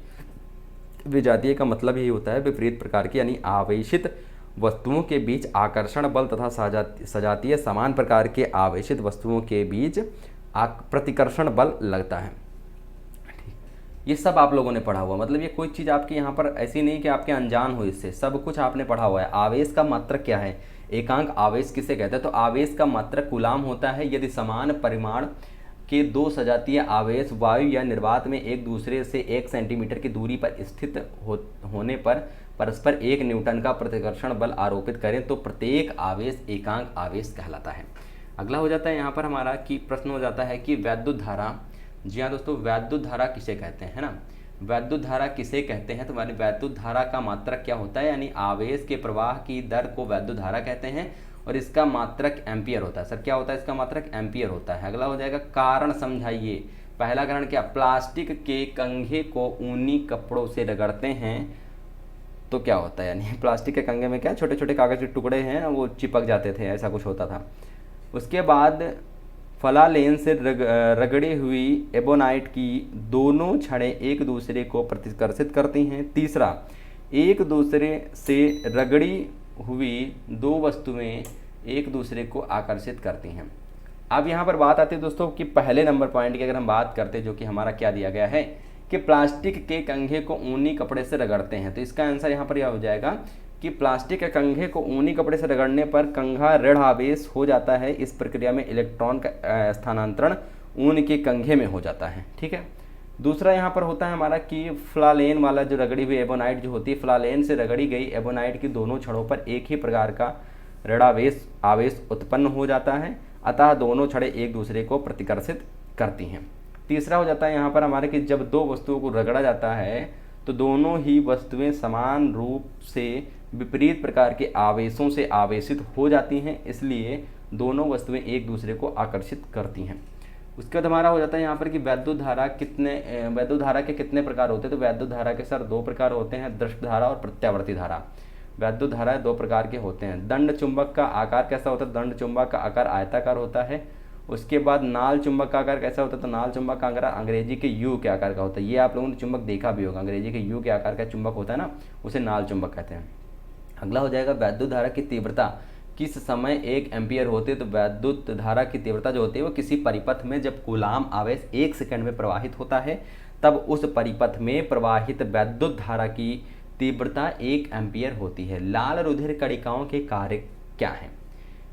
B: विजातीय का मतलब यही होता है विपरीत प्रकार की, यानी आवेशित वस्तुओं के बीच आकर्षण बल तथा सजातीय समान प्रकार के आवेशित वस्तुओं के बीच प्रतिकर्षण बल लगता है। ये सब आप लोगों ने पढ़ा हुआ, मतलब ये कोई चीज़ आपकी यहाँ पर ऐसी नहीं कि आपके अनजान हो, इससे सब कुछ आपने पढ़ा हुआ है। आवेश का मात्रक क्या है, एकांक आवेश किसे कहते हैं, तो आवेश का मात्रक कूलाम होता है यदि समान परिमाण के 2 सजातीय आवेश वायु या निर्वात में एक दूसरे से 1 सेंटीमीटर की दूरी पर स्थित होने पर परस्पर 1 न्यूटन का प्रतिकर्षण बल आरोपित करें तो प्रत्येक आवेश एकांक आवेश कहलाता है। अगला हो जाता है यहाँ पर हमारा कि प्रश्न हो जाता है कि वैद्युत धारा। जी हाँ दोस्तों, वैद्युत धारा किसे कहते हैं, है ना। वैद्युत धारा किसे कहते हैं, तो हमारी वैद्युत धारा का मात्रक क्या होता है, यानी आवेश के प्रवाह की दर को वैद्युत धारा कहते हैं, और इसका मात्रक एम्पियर होता है। सर क्या होता है, इसका मात्रक एम्पियर होता है। अगला हो जाएगा कारण समझाइए। पहला कारण क्या, प्लास्टिक के कंघे को ऊनी कपड़ों से रगड़ते हैं तो क्या होता है, यानी प्लास्टिक के कंघे में क्या छोटे छोटे कागज़ के टुकड़े हैं वो चिपक जाते थे, ऐसा कुछ होता था। उसके बाद फलालेन से रगड़ी हुई एबोनाइट की दोनों छड़ें एक दूसरे को प्रतिकर्षित करती हैं। तीसरा, एक दूसरे से रगड़ी हुई दो वस्तुएं एक दूसरे को आकर्षित करती हैं। अब यहाँ पर बात आती है दोस्तों कि पहले नंबर पॉइंट की अगर हम बात करते हैं, जो कि हमारा क्या दिया गया है कि प्लास्टिक के कंघे को ऊनी कपड़े से रगड़ते हैं, तो इसका आंसर यहाँ पर यह हो जाएगा कि प्लास्टिक के कंघे को ऊनी कपड़े से रगड़ने पर कंघा ऋण आवेश हो जाता है। इस प्रक्रिया में इलेक्ट्रॉन का स्थानांतरण ऊन के कंघे में हो जाता है। ठीक है। दूसरा यहाँ पर होता है हमारा कि फ्लालेन वाला जो रगड़ी हुई एबोनाइट जो होती है, फ्लालेन से रगड़ी गई एबोनाइट की दोनों छड़ों पर एक ही प्रकार का ऋणावेश आवेश उत्पन्न हो जाता है, अतः दोनों छड़ें एक दूसरे को प्रतिकर्षित करती हैं। तीसरा हो जाता है यहाँ पर हमारे कि जब दो वस्तुओं को रगड़ा जाता है तो दोनों ही वस्तुएं समान रूप से विपरीत प्रकार के आवेशों से आवेशित हो जाती हैं, इसलिए दोनों वस्तुएं एक दूसरे को आकर्षित करती हैं। उसके बाद हमारा हो जाता है यहाँ पर कि वैद्युत धारा के कितने प्रकार होते हैं, तो वैद्युत धारा के सर दो प्रकार होते हैं, दृष्ट धारा और प्रत्यावर्ती धारा। वैद्युत धारा दो प्रकार के होते हैं। दंड चुंबक का आकार कैसा होता है, दंड चुंबक का आकार आयताकार होता है। उसके बाद नाल चुंबक का आकार कैसा होता है, तो नाल चुंबक का आकार अंग्रेजी के यू के आकार का होता है। ये आप लोगों ने चुंबक देखा भी होगा, अंग्रेजी के यू के आकार का चुंबक होता है ना, उसे नाल चुंबक कहते हैं। अगला हो जाएगा वैद्युत धारा की तीव्रता किस समय 1 एम्पियर होती है, तो वैद्युत धारा की तीव्रता जो होती है वो किसी परिपथ में जब कूलाम आवेश 1 सेकंड में प्रवाहित होता है तब उस परिपथ में प्रवाहित वैद्युत धारा की तीव्रता 1 एम्पियर होती है। लाल रुधिर कणिकाओं के कार्य क्या हैं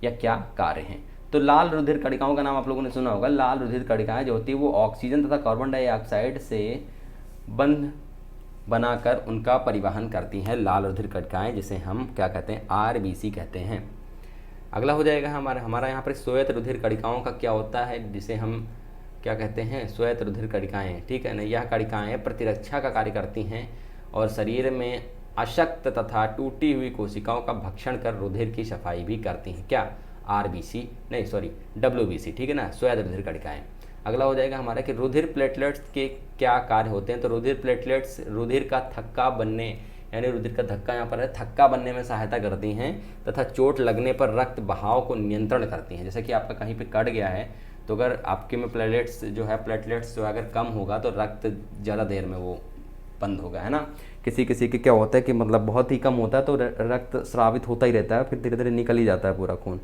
B: या क्या कार्य हैं, तो लाल रुधिर कणिकाओं का नाम आप लोगों ने सुना होगा। लाल रुधिर कणिकाएं जो होती है वो ऑक्सीजन तथा कार्बन डाइऑक्साइड से बंध बनाकर उनका परिवहन करती हैं। लाल रुधिर कणिकाएं जिसे हम क्या कहते हैं, आरबीसी कहते हैं। अगला हो जाएगा हमारा यहाँ पर श्वेत रुधिर कणिकाओं का क्या होता है, जिसे हम क्या कहते हैं, श्वेत रुधिर कणिकाएं। ठीक है ना, यह कणिकाएं प्रतिरक्षा का कार्य करती हैं और शरीर में अशक्त तथा टूटी हुई कोशिकाओं का भक्षण कर रुधिर की सफाई भी करती हैं। क्या, आरबीसी नहीं सॉरी डब्ल्यूबीसी। ठीक है ना, श्वेत रुधिर कणिकाएं। अगला हो जाएगा हमारा कि रुधिर प्लेटलेट्स के क्या कार्य होते हैं, तो रुधिर प्लेटलेट्स रुधिर का थक्का बनने यानी रुधिर का धक्का यहाँ पर है, थक्का बनने में सहायता करती हैं तथा चोट लगने पर रक्त बहाव को नियंत्रण करती हैं। जैसे कि आपका कहीं पे कट गया है तो अगर आपके में प्लेटलेट्स जो है अगर कम होगा तो रक्त ज़्यादा देर में वो बंद होगा, है ना। किसी किसी के क्या होता है कि मतलब बहुत ही कम होता है तो रक्त स्रावित होता ही रहता है, फिर धीरे धीरे निकल ही जाता है पूरा खून।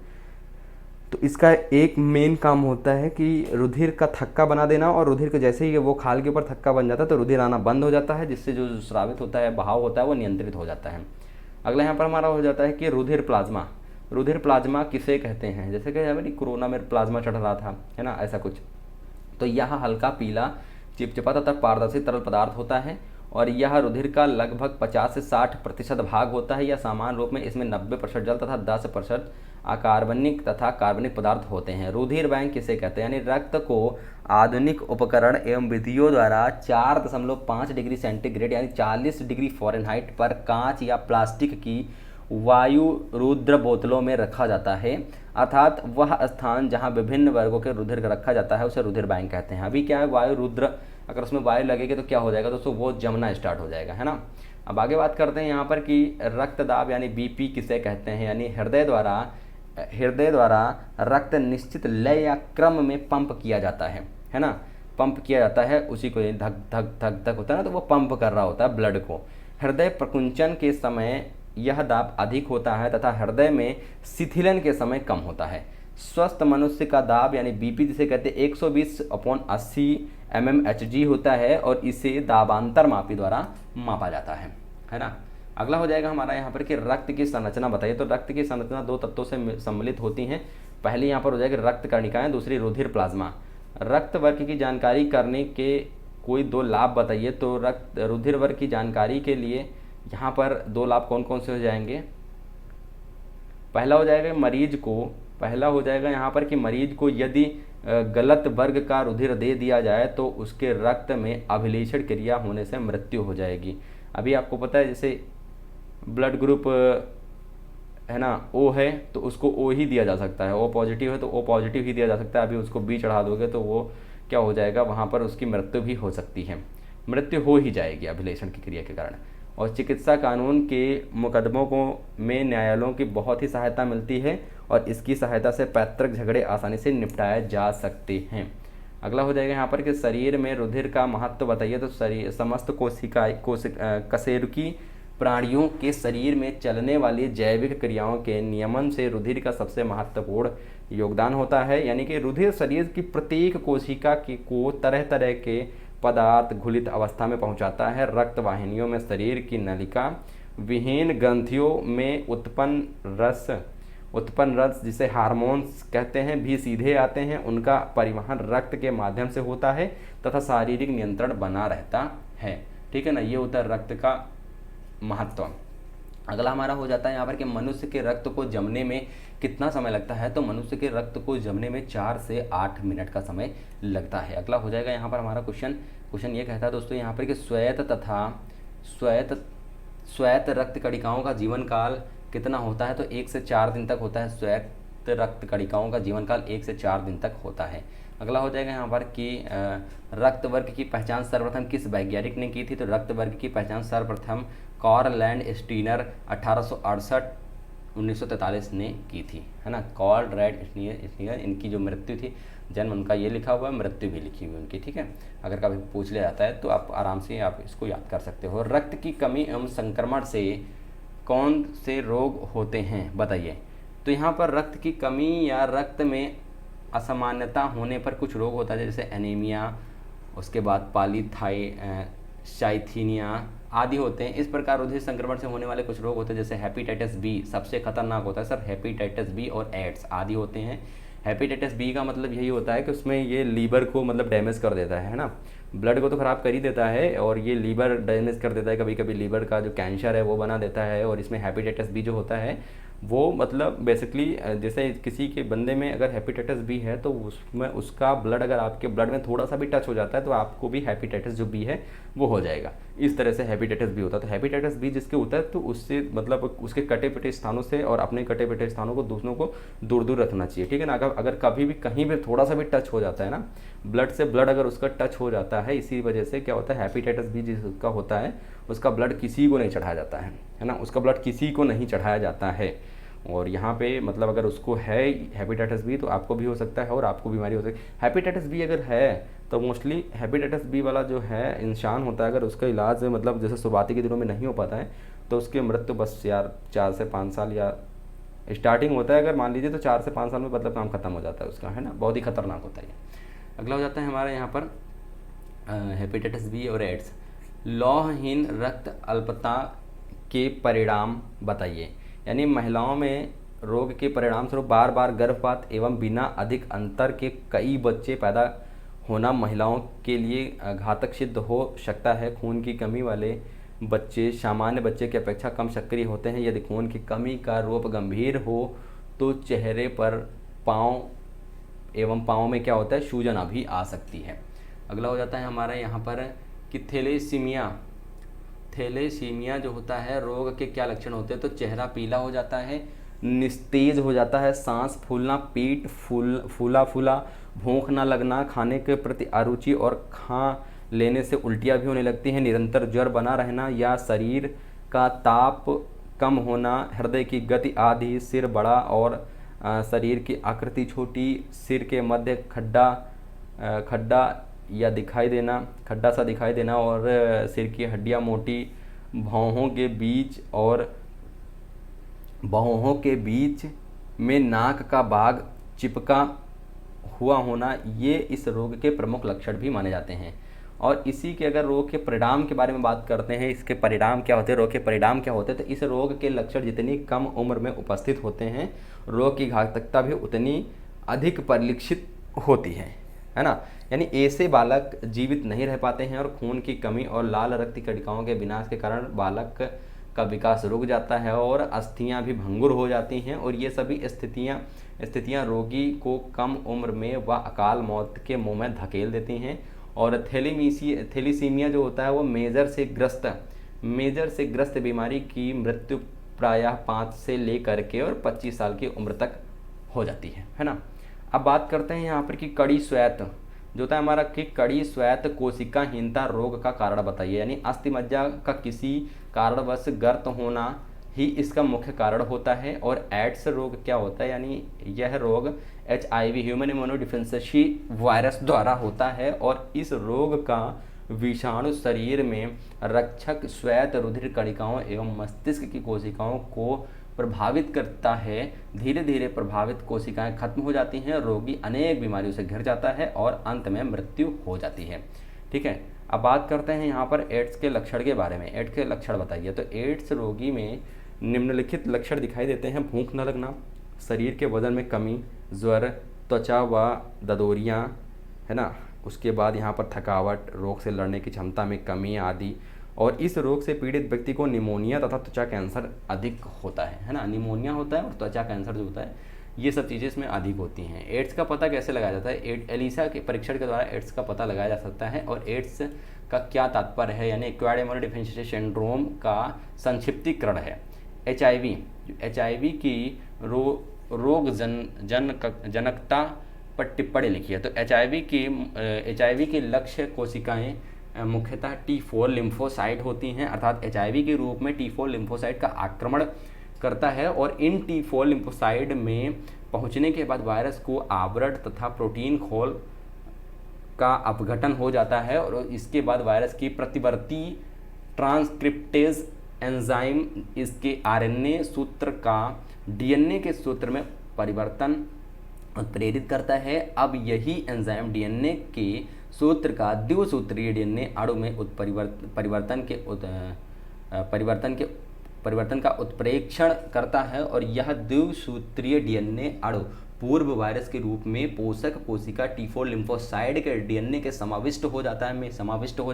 B: तो इसका एक मेन काम होता है कि रुधिर का थक्का बना देना, और रुधिर के जैसे ही वो खाल के ऊपर थक्का बन जाता है तो रुधिर आना बंद हो जाता है, जिससे जो स्रावित होता है बहाव होता है वो नियंत्रित हो जाता है। अगला यहाँ पर हमारा हो जाता है कि रुधिर प्लाज्मा। रुधिर प्लाज्मा किसे कहते हैं, जैसे कि हमें कोरोना में प्लाज्मा चढ़ रहा था, है ना, ऐसा कुछ। तो यह हल्का पीला चिपचिपा तथा पारदर्शी तरल पदार्थ होता है और यह रुधिर का लगभग 50 से 60% भाग होता है। या सामान्य रूप में इसमें 90% जल तथा 10% अकार्बनिक तथा कार्बनिक पदार्थ होते हैं। रुधिर बैंक किसे कहते हैं, यानी रक्त को आधुनिक उपकरण एवं विधियों द्वारा 4.5 डिग्री सेंटीग्रेड यानी 40 डिग्री फ़ारेनहाइट पर कांच या प्लास्टिक की वायु रुद्र बोतलों में रखा जाता है, अर्थात वह स्थान जहां विभिन्न वर्गों के रुधिर रखा जाता है उसे रुधिर बैंक कहते हैं। अभी क्या है, वायु रुद्र, अगर उसमें वायु लगेगी तो क्या हो जाएगा दोस्तों, वो जमना स्टार्ट हो जाएगा, है ना। अब आगे बात करते हैं यहाँ पर कि रक्तदाब यानी बीपी किसे कहते हैं, यानी हृदय द्वारा रक्त निश्चित लय या क्रम में पंप किया जाता है ना, पंप किया जाता है, उसी को धक धक धक धक होता है ना, तो वो पंप कर रहा होता है ब्लड को। हृदय प्रकुंचन के समय यह दाब अधिक होता है तथा हृदय में शिथिलन के समय कम होता है। स्वस्थ मनुष्य का दाब यानी बीपी जिसे कहते हैं 120/80 mmHg होता है और इसे दाबांतर मापी द्वारा मापा जाता है ना। अगला हो जाएगा हमारा यहाँ पर कि रक्त की संरचना बताइए। तो रक्त की संरचना 2 तत्वों से सम्मिलित होती हैं। पहली यहाँ पर हो जाएगी रक्त कणिकाएं, दूसरी रुधिर प्लाज्मा। रक्त वर्ग की जानकारी करने के कोई 2 लाभ बताइए। तो रुधिर वर्ग की जानकारी के लिए यहाँ पर 2 लाभ कौन कौन से हो जाएंगे। पहला हो जाएगा यहाँ पर कि मरीज को यदि गलत वर्ग का रुधिर दे दिया जाए तो उसके रक्त में अभिलेषण क्रिया होने से मृत्यु हो जाएगी। अभी आपको पता है जैसे ब्लड ग्रुप है ना ओ है तो उसको ओ ही दिया जा सकता है, ओ पॉजिटिव है तो ओ पॉजिटिव ही दिया जा सकता है। अभी उसको बी चढ़ा दोगे तो वो क्या हो जाएगा, वहाँ पर उसकी मृत्यु भी हो सकती है, मृत्यु हो ही जाएगी अभिलेषण की क्रिया के कारण। और चिकित्सा कानून के मुकदमों को में न्यायालयों की बहुत ही सहायता मिलती है और इसकी सहायता से पैतृक झगड़े आसानी से निपटाए जा सकते हैं। अगला हो जाएगा यहाँ पर कि शरीर में रुधिर का महत्व बताइए। तो शरीर समस्त कशेरुकी प्राणियों के शरीर में चलने वाली जैविक क्रियाओं के नियमन से रुधिर का सबसे महत्वपूर्ण योगदान होता है। यानी कि रुधिर शरीर की प्रत्येक कोशिका को तरह तरह के पदार्थ घुलित अवस्था में पहुंचाता है। रक्त वाहिनियों में शरीर की नलिका विहीन ग्रंथियों में उत्पन्न रस जिसे हार्मोन्स कहते हैं भी सीधे आते हैं। उनका परिवहन रक्त के माध्यम से होता है तथा शारीरिक नियंत्रण बना रहता है। ठीक है ना, ये होता है रक्त का महत्व। अगला हमारा हो जाता है यहाँ पर कि मनुष्य के रक्त को जमने में कितना समय लगता है। तो मनुष्य के रक्त को जमने में 4 से 8 मिनट का समय लगता है। अगला हो जाएगा यहाँ पर हमारा क्वेश्चन ये कहता है दोस्तों यहाँ पर कि श्वेत रक्त कणिकाओं का जीवन काल कितना होता है। तो 1 से 4 दिन तक होता है। श्वेत रक्त कणिकाओं का जीवन काल 1 से 4 दिन तक होता है। अगला हो जाएगा यहाँ पर कि रक्त वर्ग की पहचान सर्वप्रथम किस वैज्ञानिक ने की थी। तो रक्त वर्ग की पहचान सर्वप्रथम कार्ल लैंडस्टीनर 1868-1943 ने की थी, है ना। कार्ल लैंडस्टीनर, इनकी जो मृत्यु थी, जन्म उनका ये लिखा हुआ है, मृत्यु भी लिखी हुई उनकी। ठीक है, अगर कभी पूछ लिया जाता है तो आप आराम से आप इसको याद कर सकते हो। रक्त की कमी एवं संक्रमण से कौन से रोग होते हैं बताइए। तो यहाँ पर रक्त की कमी या रक्त में असामान्यता होने पर कुछ रोग होता है, जैसे एनीमिया, उसके बाद पॉलीसाइथीनिया आदि होते हैं। इस प्रकार रुधिर संक्रमण से होने वाले कुछ रोग होते हैं, जैसे हेपेटाइटिस बी सबसे खतरनाक होता है सर। हेपेटाइटिस बी और एड्स आदि होते हैं। हेपेटाइटिस बी का मतलब यही होता है कि उसमें ये लीवर को मतलब डैमेज कर देता है ना, ब्लड को तो ख़राब कर ही देता है और ये लीवर डैमेज कर देता है। कभी कभी लीवर का जो कैंसर है वो बना देता है। और इसमें हेपेटाइटिस बी जो होता है वो मतलब बेसिकली जैसे किसी के बंदे में अगर हेपेटाइटिस बी है तो उसमें उसका ब्लड अगर आपके ब्लड में थोड़ा सा भी टच हो जाता है तो आपको भी हेपेटाइटिस जो बी है वो हो जाएगा। इस तरह से हेपेटाइटिस बी होता है। तो हेपेटाइटिस बी जिसके होता है तो उससे मतलब उसके कटे पिटे स्थानों से और अपने कटे पिटे स्थानों को दूसरों को दूर दूर रखना चाहिए। ठीक है ना। अगर कभी भी कहीं भी थोड़ा सा भी टच हो जाता है ना, ब्लड से ब्लड अगर उसका टच हो जाता है, इसी वजह से क्या होता है, हेपेटाइटिस बी जिसका होता है उसका ब्लड किसी को नहीं चढ़ाया जाता है ना, उसका ब्लड किसी को नहीं चढ़ाया जाता है। और यहाँ पे मतलब अगर उसको है हेपेटाइटिस बी तो आपको भी हो सकता है और आपको बीमारी हो सकती है। हेपेटाइटिस बी अगर है तो मोस्टली हेपेटाइटिस बी वाला जो है इंसान होता है, अगर उसका इलाज मतलब जैसे शुरुआती के दिनों में नहीं हो पाता है तो उसकी मृत्यु बस यार 4 से 5 साल या स्टार्टिंग होता है, अगर मान लीजिए तो 4 से 5 साल में मतलब काम खत्म हो जाता है उसका, है ना। बहुत ही खतरनाक होता है। अगला हो जाता है हमारे यहाँ पर हेपेटाइटिस बी और एड्स। लौहहीन रक्त अल्पता के परिणाम बताइए। यानी महिलाओं में रोग के परिणाम स्वरूप बार बार गर्भपात एवं बिना अधिक अंतर के कई बच्चे पैदा होना महिलाओं के लिए घातक सिद्ध हो सकता है। खून की कमी वाले बच्चे सामान्य बच्चे की अपेक्षा कम सक्रिय होते हैं। यदि खून की कमी का रूप गंभीर हो तो चेहरे पर पाँव में क्या होता है, सूजन भी आ सकती है। अगला हो जाता है हमारे यहाँ पर कि थैलेसीमिया जो होता है रोग के क्या लक्षण होते हैं। तो चेहरा पीला हो जाता है, निस्तेज हो जाता है, सांस फूलना, पेट फूला, भूख ना लगना, खाने के प्रति अरुचि और खा लेने से उल्टियाँ भी होने लगती हैं, निरंतर ज्वर बना रहना या शरीर का ताप कम होना, हृदय की गति आदि, सिर बड़ा और शरीर की आकृति छोटी, सिर के मध्य खड्डा सा दिखाई देना और सिर की हड्डियां मोटी, भौहों के बीच में नाक का भाग चिपका हुआ होना, ये इस रोग के प्रमुख लक्षण भी माने जाते हैं। और इसी के अगर रोग के परिणाम के बारे में बात करते हैं, इसके परिणाम क्या होते हैं, रोग के परिणाम क्या होते हैं, तो इस रोग के लक्षण जितनी कम उम्र में उपस्थित होते हैं, रोग की घातकता भी उतनी अधिक परिलक्षित होती है ना। यानी ऐसे बालक जीवित नहीं रह पाते हैं और खून की कमी और लाल रक्त कणिकाओं के विनाश के कारण बालक का विकास रुक जाता है और अस्थियां भी भंगुर हो जाती हैं। और ये सभी स्थितियां रोगी को कम उम्र में व अकाल मौत के मुंह में धकेल देती हैं। और थैलीसीमिया जो होता है वो मेजर से ग्रस्त बीमारी की मृत्यु प्रायः 5 से लेकर के और 25 साल की उम्र तक हो जाती है ना। अब बात करते हैं यहाँ पर कि कड़ी जो होता है हमारा कि कड़ी श्वेत कोशिकाहीनता रोग का कारण बताइए, यानी अस्थि मज्जा का किसी कारणवश गर्त होना ही इसका मुख्य कारण होता है। और एड्स रोग क्या होता है, यानी यह रोग HIV ह्यूमन इम्यूनोडिफिशियेंसी वायरस द्वारा होता है और इस रोग का विषाणु शरीर में रक्षक श्वेत रुधिर कणिकाओं एवं मस्तिष्क की कोशिकाओं को प्रभावित करता है। धीरे धीरे प्रभावित कोशिकाएं खत्म हो जाती हैं, रोगी अनेक बीमारियों से घिर जाता है और अंत में मृत्यु हो जाती है। ठीक है, अब बात करते हैं यहाँ पर एड्स के लक्षण के बारे में। एड्स के लक्षण बताइए। तो एड्स रोगी में निम्नलिखित लक्षण दिखाई देते हैं: भूख न लगना, शरीर के वजन में कमी, ज्वर, त्वचा व ददोरियाँ, है ना, उसके बाद यहाँ पर थकावट, रोग से लड़ने की क्षमता में कमी आदि। और इस रोग से पीड़ित व्यक्ति को निमोनिया तथा त्वचा कैंसर अधिक होता है ना, निमोनिया होता है और त्वचा कैंसर जो होता है, ये सब चीज़ें इसमें अधिक होती हैं। एड्स का पता कैसे लगाया जाता है? एलिसा के परीक्षण के द्वारा एड्स का पता लगाया जा सकता है। और एड्स का क्या तात्पर्य है, यानी एक्वायर्ड इम्यूनोडेफिशिएंसी सिंड्रोम का संक्षिप्तीकरण है। HIV की रोग जनकता पर टिप्पणी लिखी है। तो HIV की लक्ष्य कोशिकाएं मुख्यतः T4 लिम्फोसाइट होती हैं, अर्थात HIV के रूप में T4 लिम्फोसाइट का आक्रमण करता है और इन T4 लिम्फोसाइट में पहुंचने के बाद वायरस को आवरण तथा प्रोटीन खोल का अपघटन हो जाता है और इसके बाद वायरस की प्रतिवर्ती ट्रांसक्रिप्टेज एंजाइम इसके RNA सूत्र का DNA के सूत्र में परिवर्तन प्रेरित करता है। अब यही एंजाइम DNA के सूत्र का द्विसूत्रीय DNA अणु में परिवर्तन का उत्प्रेक्षण करता है और यह द्विसूत्रीय DNA अणु पूर्व वायरस के रूप में पोषक कोशिका T4 लिम्फोसाइट के DNA के समाविष्ट हो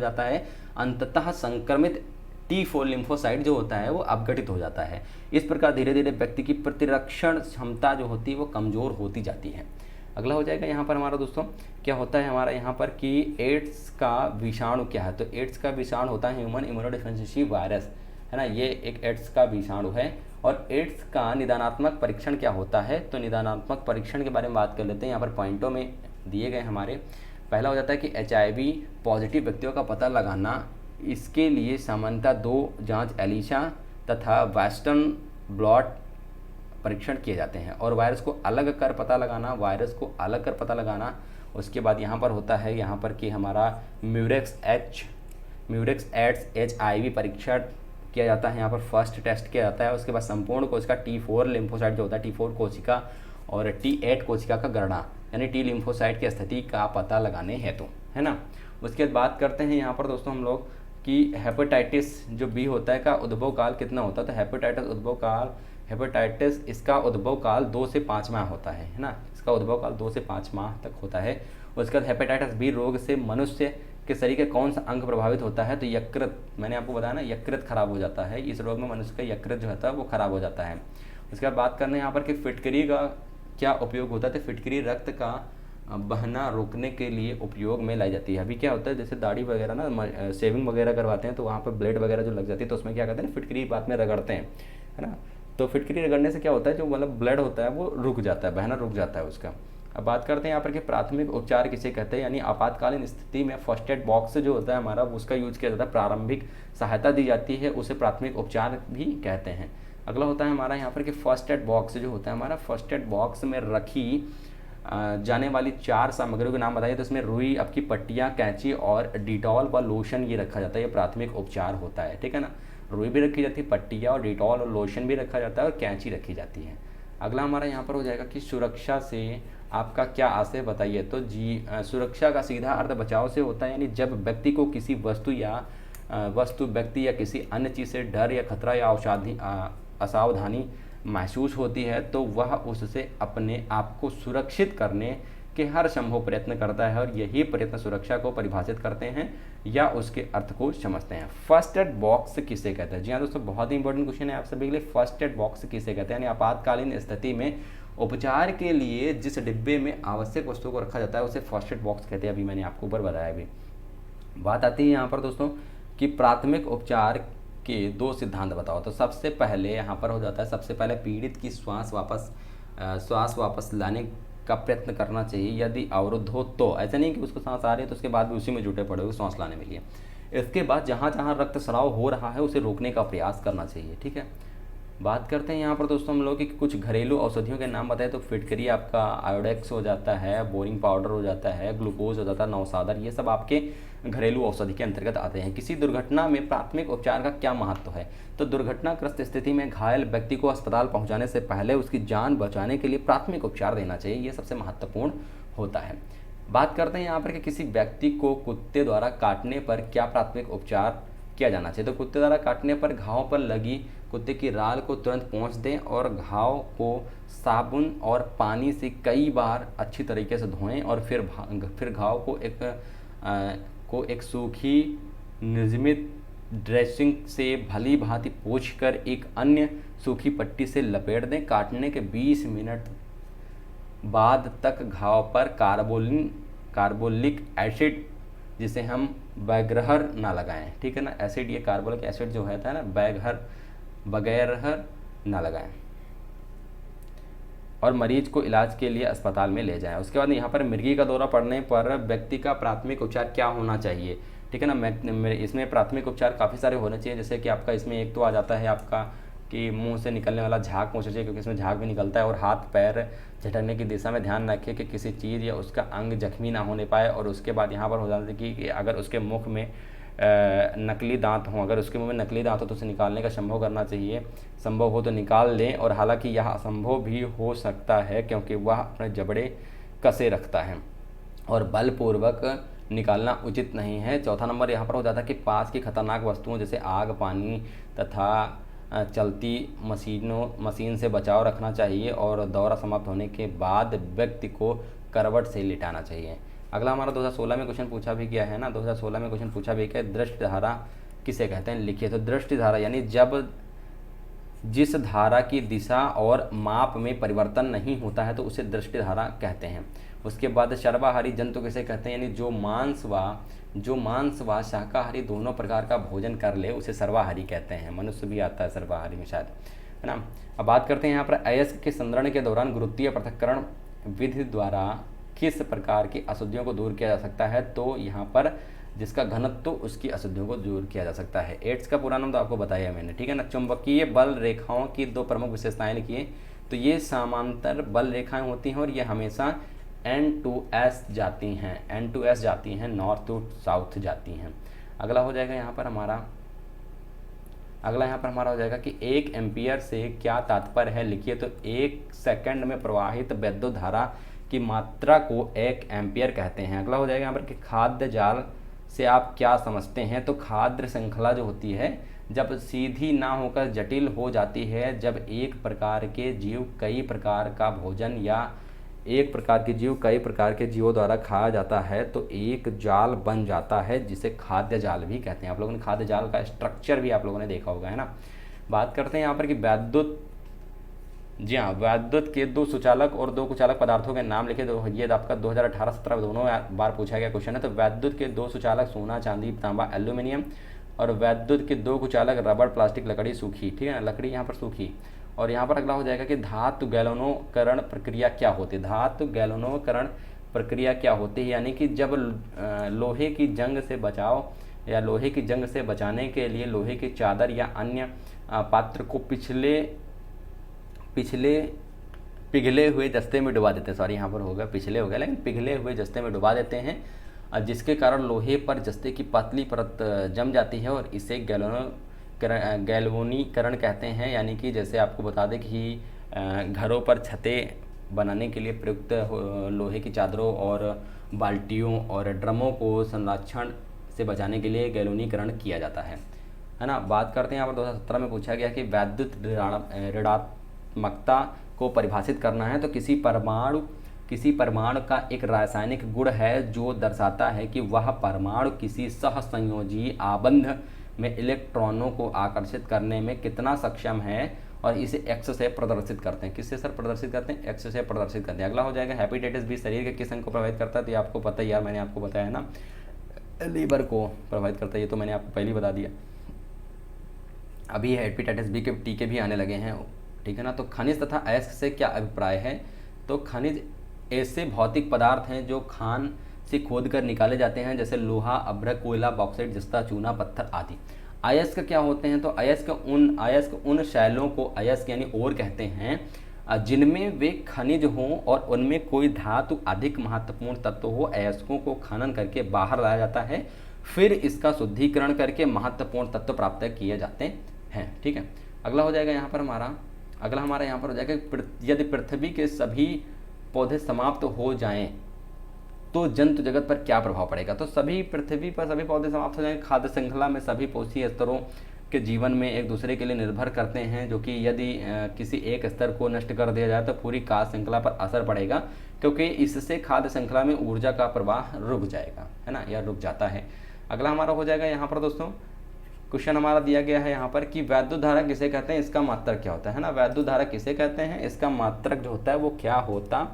B: जाता है। अंततः संक्रमित T4 लिम्फोसाइट जो होता है वो अपघटित हो जाता है। इस प्रकार धीरे धीरे व्यक्ति की प्रतिरक्षण क्षमता जो होती है वो कमज़ोर होती जाती है। अगला हो जाएगा यहाँ पर हमारा दोस्तों, क्या होता है हमारा यहाँ पर कि एड्स का विषाणु क्या है। तो एड्स का विषाणु होता है ह्यूमन इम्यूनोडेफिशिएंसी वायरस, है ना, ये एक एड्स का विषाणु है। और एड्स का निदानात्मक परीक्षण क्या होता है? तो निदानात्मक परीक्षण के बारे में बात कर लेते हैं। यहाँ पर पॉइंटों में दिए गए हमारे। पहला हो जाता है कि HIV पॉजिटिव व्यक्तियों का पता लगाना। इसके लिए सामान्यतः 2 जांच एलिसा तथा वेस्टर्न ब्लॉट परीक्षण किए जाते हैं और वायरस को अलग कर पता लगाना। उसके बाद यहाँ पर होता है यहाँ पर कि हमारा म्यूरेक्स एड्स HIV परीक्षण किया जाता है। यहाँ पर फर्स्ट टेस्ट किया जाता है। उसके बाद संपूर्ण कोशिका T4 लिम्फोसाइट जो होता है, T4 कोशिका और T8 कोशिका का गणना, यानी T लिम्फोसाइट की स्थिति का पता लगाने हेतु, है ना। उसके बाद बात करते हैं यहाँ पर दोस्तों हम लोग कि हेपेटाइटिस जो B होता है का उद्भव काल कितना होता है। तो हेपेटाइटिस इसका उद्भव काल 2 से 5 माह होता है ना, इसका उद्भव काल 2 से 5 माह तक होता है। उसके बाद हेपेटाइटिस B रोग से मनुष्य के शरीर के कौन सा अंग प्रभावित होता है? तो यकृत, मैंने आपको बताया ना, यकृत खराब हो जाता है। इस रोग में मनुष्य का यकृत जो होता है वो खराब हो जाता है। उसके बाद बात करते हैं यहाँ पर कि फिटकरी का क्या उपयोग होता है। तो फिटकरी रक्त का बहना रोकने के लिए उपयोग में लाई जाती है। अभी क्या होता है, जैसे दाढ़ी वगैरह ना शेविंग वगैरह करवाते हैं तो वहाँ पर ब्लेड वगैरह जो लग जाती है तो उसमें क्या करते हैं, फिटकरी बाद में रगड़ते हैं, है ना। तो फिटकरी रगड़ने से क्या होता है, जो मतलब ब्लड होता है वो रुक जाता है, बहना रुक जाता है उसका। अब बात करते हैं यहाँ पर कि प्राथमिक उपचार किसे कहते हैं, यानी आपातकालीन स्थिति में फर्स्ट एड बॉक्स जो होता है हमारा उसका यूज किया जाता है। प्रारंभिक सहायता दी जाती है, उसे प्राथमिक उपचार भी कहते हैं। अगला होता है हमारा यहाँ पर कि फर्स्ट एड बॉक्स जो होता है हमारा, फर्स्ट एड बॉक्स में रखी जाने वाली 4 सामग्रियों के नाम बताइए। तो इसमें रुई, आपकी पट्टियाँ, कैंची और डिटॉल व लोशन ये रखा जाता है। ये प्राथमिक उपचार होता है, ठीक है ना। रुई भी रखी जाती है, पट्टियाँ और डिटॉल और लोशन भी रखा जाता है और कैंची रखी जाती है। अगला हमारा यहाँ पर हो जाएगा कि सुरक्षा से आपका क्या आशय बताइए। तो सुरक्षा का सीधा अर्थ बचाव से होता है, यानी जब व्यक्ति को किसी व्यक्ति या किसी अन्य चीज़ से डर या खतरा या असावधानी महसूस होती है तो वह उससे अपने आप को सुरक्षित करने के हर संभव प्रयत्न करता है और यही प्रयत्न सुरक्षा को परिभाषित करते हैं या उसके अर्थ को समझते हैं। फर्स्ट एड बॉक्स किसे कहते हैं? जी हाँ दोस्तों, बहुत ही इंपॉर्टेंट क्वेश्चन है आप सभी के लिए। फर्स्ट एड बॉक्स किसे कहते हैं, यानी आपातकालीन स्थिति में उपचार के लिए जिस डिब्बे में आवश्यक वस्तुओं को रखा जाता है उसे फर्स्ट एड बॉक्स कहते हैं। अभी मैंने आपको ऊपर बताया। अभी बात आती है यहाँ पर दोस्तों कि प्राथमिक उपचार के 2 सिद्धांत बताओ। तो सबसे पहले यहाँ पर हो जाता है, सबसे पहले पीड़ित की श्वास वापस लाने का प्रयत्न करना चाहिए यदि अवरुद्ध हो तो। ऐसा नहीं कि उसको सांस आ रही है तो उसके बाद भी उसी में जुटे पड़े हो सांस लाने में लिए। इसके बाद जहाँ जहाँ रक्त स्राव हो रहा है उसे रोकने का प्रयास करना चाहिए, ठीक है। बात करते हैं यहाँ पर दोस्तों हम लोग कि कुछ घरेलू औषधियों के नाम बताएं तो फिटकरी आपका आयोडेक्स हो जाता है, बोरिंग पाउडर हो जाता है, ग्लूकोज हो जाता है, नौसादर, ये सब आपके घरेलू औषधि के अंतर्गत आते हैं। किसी दुर्घटना में प्राथमिक उपचार का क्या महत्व है? तो दुर्घटनाग्रस्त स्थिति में घायल व्यक्ति को अस्पताल पहुँचाने से पहले उसकी जान बचाने के लिए प्राथमिक उपचार देना चाहिए, ये सबसे महत्वपूर्ण होता है। बात करते हैं यहाँ पर कि किसी व्यक्ति को कुत्ते द्वारा काटने पर क्या प्राथमिक उपचार किया जाना चाहिए? तो कुत्ते द्वारा काटने पर घाव पर लगी कुत्ते की राल को तुरंत पोंछ दें और घाव को साबुन और पानी से कई बार अच्छी तरीके से धोएं और फिर घाव को एक सूखी निर्जमित ड्रेसिंग से भली भांति पोंछकर एक अन्य सूखी पट्टी से लपेट दें। काटने के 20 मिनट बाद तक घाव पर कार्बोलिक एसिड, जिसे हम बैगरहर ना लगाएं, ठीक है ना। एसिड, ये कार्बोलिक एसिड जो है ना, बगैरहर ना लगाएं और मरीज को इलाज के लिए अस्पताल में ले जाएं। उसके बाद यहाँ पर मिर्गी का दौरा पड़ने पर व्यक्ति का प्राथमिक उपचार क्या होना चाहिए, ठीक है ना। इसमें प्राथमिक उपचार काफ़ी सारे होने चाहिए, जैसे कि आपका इसमें एक तो आ जाता है आपका कि मुंह से निकलने वाला झाग पोंछना चाहिए, क्योंकि इसमें झाग भी निकलता है। और हाथ पैर झटकने की दिशा में ध्यान रखें कि किसी चीज़ या उसका अंग जख्मी ना होने पाए। और उसके बाद यहाँ पर हो जाता है कि अगर उसके मुख में नकली दांत हों, अगर उसके मुंह में नकली दांत हो तो उसे निकालने का संभव करना चाहिए, संभव हो तो निकाल लें। और हालांकि यह असंभव भी हो सकता है क्योंकि वह अपने जबड़े कसे रखता है और बलपूर्वक निकालना उचित नहीं है। चौथा नंबर यहाँ पर हो जाता है कि पास की खतरनाक वस्तुओं जैसे आग, पानी तथा चलती मशीन से बचाव रखना चाहिए और दौरा समाप्त होने के बाद व्यक्ति को करवट से लिटाना चाहिए। अगला हमारा 2016 में क्वेश्चन पूछा भी गया है ना, 2016 में क्वेश्चन पूछा भी गया, दृष्टि धारा किसे कहते हैं, लिखिए। तो दृष्टि धारा यानी जब जिस धारा की दिशा और माप में परिवर्तन नहीं होता है तो उसे दृष्टि धारा कहते हैं। उसके बाद सर्वाहारी जंतु किसे कहते हैं, यानी जो मांस व शाकाहारी दोनों प्रकार का भोजन कर ले उसे सर्वाहारी कहते हैं। मनुष्य भी आता है सर्वाहारी में शायद, है ना। अब बात करते हैं यहाँ पर अयस्क के संदरण के दौरान गुरुत्वीय पृथक्करण विधि द्वारा किस प्रकार की अशुद्धियों को दूर किया जा सकता है? तो यहाँ पर जिसका घनत्व तो उसकी अशुद्धियों को दूर किया जा सकता है। एड्स का पूरा नाम तो आपको बताया मैंने, ठीक है ना। चुंबकीय बल रेखाओं की दो प्रमुख विशेषताएं लिखिए। तो ये समांतर बल रेखाएं होती हैं और ये हमेशा N2S जाती हैं, नॉर्थ टू साउथ जाती हैं। अगला हो जाएगा यहाँ पर हमारा हो जाएगा कि 1 एम्पियर से क्या तात्पर्य है, लिखिए। तो 1 सेकंड में प्रवाहित विद्युत धारा की मात्रा को 1 एम्पियर कहते हैं। अगला हो जाएगा यहाँ पर कि खाद्य जाल से आप क्या समझते हैं? तो खाद्य श्रृंखला जो होती है जब सीधी ना होकर जटिल हो जाती है, जब एक प्रकार के जीव कई प्रकार का भोजन या एक प्रकार के जीव कई प्रकार के जीवों द्वारा खाया जाता है तो एक जाल बन जाता है, जिसे खाद्य जाल भी कहते हैं। आप लोगों ने खाद्य जाल का स्ट्रक्चर भी आप लोगों ने देखा होगा, है ना। बात करते हैं यहाँ पर कि वैद्युत के 2 सुचालक और 2 कुचालक पदार्थों के नाम लिखे। तो ये आपका 2018-17 दोनों बार पूछा गया क्वेश्चन है। तो वैद्युत के 2 सुचालक सोना, चांदी, तांबा, एल्यूमिनियम, और वैद्युत के 2 कुचालक रबड़, प्लास्टिक, लकड़ी सूखी, ठीक है ना, लकड़ी यहाँ पर सूखी। और यहाँ पर अगला हो जाएगा कि धातु गैल्वेनोकरण प्रक्रिया क्या होती है? धातु गैल्वेनोकरण प्रक्रिया क्या होती है, यानी कि जब लोहे की जंग से बचाव या लोहे की जंग से बचाने के लिए लोहे की चादर या अन्य पात्र को पिघले हुए जस्ते में डुबा देते हैं। सॉरी, यहाँ पर होगा पिछले हो गया, लेकिन पिघले हुए जस्ते में डुबा देते हैं, जिसके कारण लोहे पर जस्ते की पतली परत जम जाती है और इसे गैल्वेनीकरण कहते हैं। यानी कि जैसे आपको बता दें कि घरों पर छतें बनाने के लिए प्रयुक्त लोहे की चादरों और बाल्टियों और ड्रमों को संरक्षण से बचाने के लिए गैल्वेनीकरण किया जाता है ना। बात करते हैं यहाँ पर 2017 में पूछा गया कि वैद्युत ऋणात्मकता को परिभाषित करना है। तो किसी परमाणु का एक रासायनिक गुण है जो दर्शाता है कि वह परमाणु किसी सहसंयोजी आबंध में इलेक्ट्रॉनों को आकर्षित करने में कितना सक्षम है, और इसे एक्स से प्रदर्शित करते हैं। किससे सर प्रदर्शित करते हैं? एक्स से प्रदर्शित करते हैं। अगला हो जाएगा हेपेटाइटिस बी शरीर के किस अंग को प्रभावित करता है? तो ये आपको पता है यार, मैंने आपको बताया ना, लीवर को प्रभावित करता है। ये तो मैंने आपको पहले ही बता दिया। अभी हेपेटाइटिस बी के टीके भी आने लगे हैं, ठीक है ना। तो खनिज तथा अयस्क से क्या अभिप्राय है? तो खनिज ऐसे भौतिक पदार्थ हैं जो खान से खोद कर निकाले जाते हैं, जैसे लोहा, अभ्रक, कोयला, बॉक्साइट, जस्ता, चूना, पत्थर आदि। अयस्क क्या होते हैं? तो अयस्क उन शैलों को अयस्क यानी ओर कहते हैं जिनमें वे खनिज हों और उनमें कोई धातु अधिक महत्वपूर्ण तत्व हो। अयस्कों को खनन करके बाहर लाया जाता है, फिर इसका शुद्धिकरण करके महत्वपूर्ण तत्व प्राप्त किए जाते हैं। ठीक है, अगला हो जाएगा यहाँ पर हमारा यहाँ पर हो जाएगा यदि पृथ्वी के सभी पौधे समाप्त हो जाएं तो जंतु जगत पर क्या प्रभाव पड़ेगा? तो सभी पृथ्वी पर सभी पौधे समाप्त हो जाएंगे। खाद्य श्रृंखला में सभी पोषी स्तरों के जीवन में एक दूसरे के लिए निर्भर करते हैं, जो कि यदि किसी एक स्तर को नष्ट कर दिया जाए तो पूरी खाद्य श्रृंखला पर असर पड़ेगा, क्योंकि इससे खाद्य श्रृंखला में ऊर्जा का प्रवाह रुक जाएगा, है ना, या रुक जाता है। अगला हमारा हो जाएगा यहाँ पर दोस्तों, क्वेश्चन हमारा दिया गया है यहाँ पर कि वैद्युत धारा किसे कहते हैं, इसका मात्रक क्या होता है ना। वैद्युत धारा किसे कहते हैं, इसका मात्रक जो होता है वो क्या होता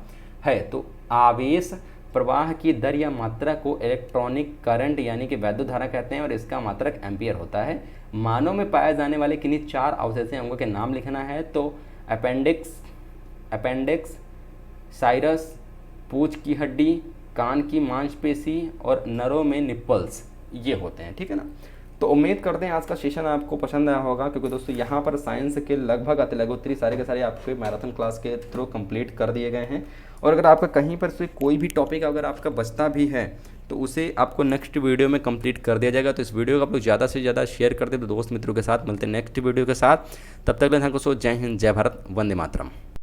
B: है? तो आवेश प्रवाह की दर या मात्रा को इलेक्ट्रॉनिक करंट यानी कि वैद्युत धारा कहते हैं और इसका मात्रक एम्पियर होता है। मानव में पाए जाने वाले किन्हीं 4 अवशेषीय अंगों के नाम लिखना है। तो अपेंडिक्स, साइरस, पूंछ की हड्डी, कान की मांसपेशी और नरों में निप्पल्स, ये होते हैं। ठीक है ना। तो उम्मीद करते हैं आज का सेशन आपको पसंद आया होगा, क्योंकि दोस्तों यहाँ पर साइंस के लगभग अतिलघुत्तरी सारे के सारे आपके मैराथन क्लास के थ्रू कंप्लीट कर दिए गए हैं। और अगर आपका कहीं पर से कोई भी टॉपिक अगर आपका बचता भी है तो उसे आपको नेक्स्ट वीडियो में कंप्लीट कर दिया जाएगा। तो इस वीडियो को आप लोग ज़्यादा से ज़्यादा शेयर कर दे तो दोस्त मित्रों के साथ। मिलते हैं नेक्स्ट वीडियो के साथ, तब तक के लिए जय हिंद, जय भारत, वंदे मातरम।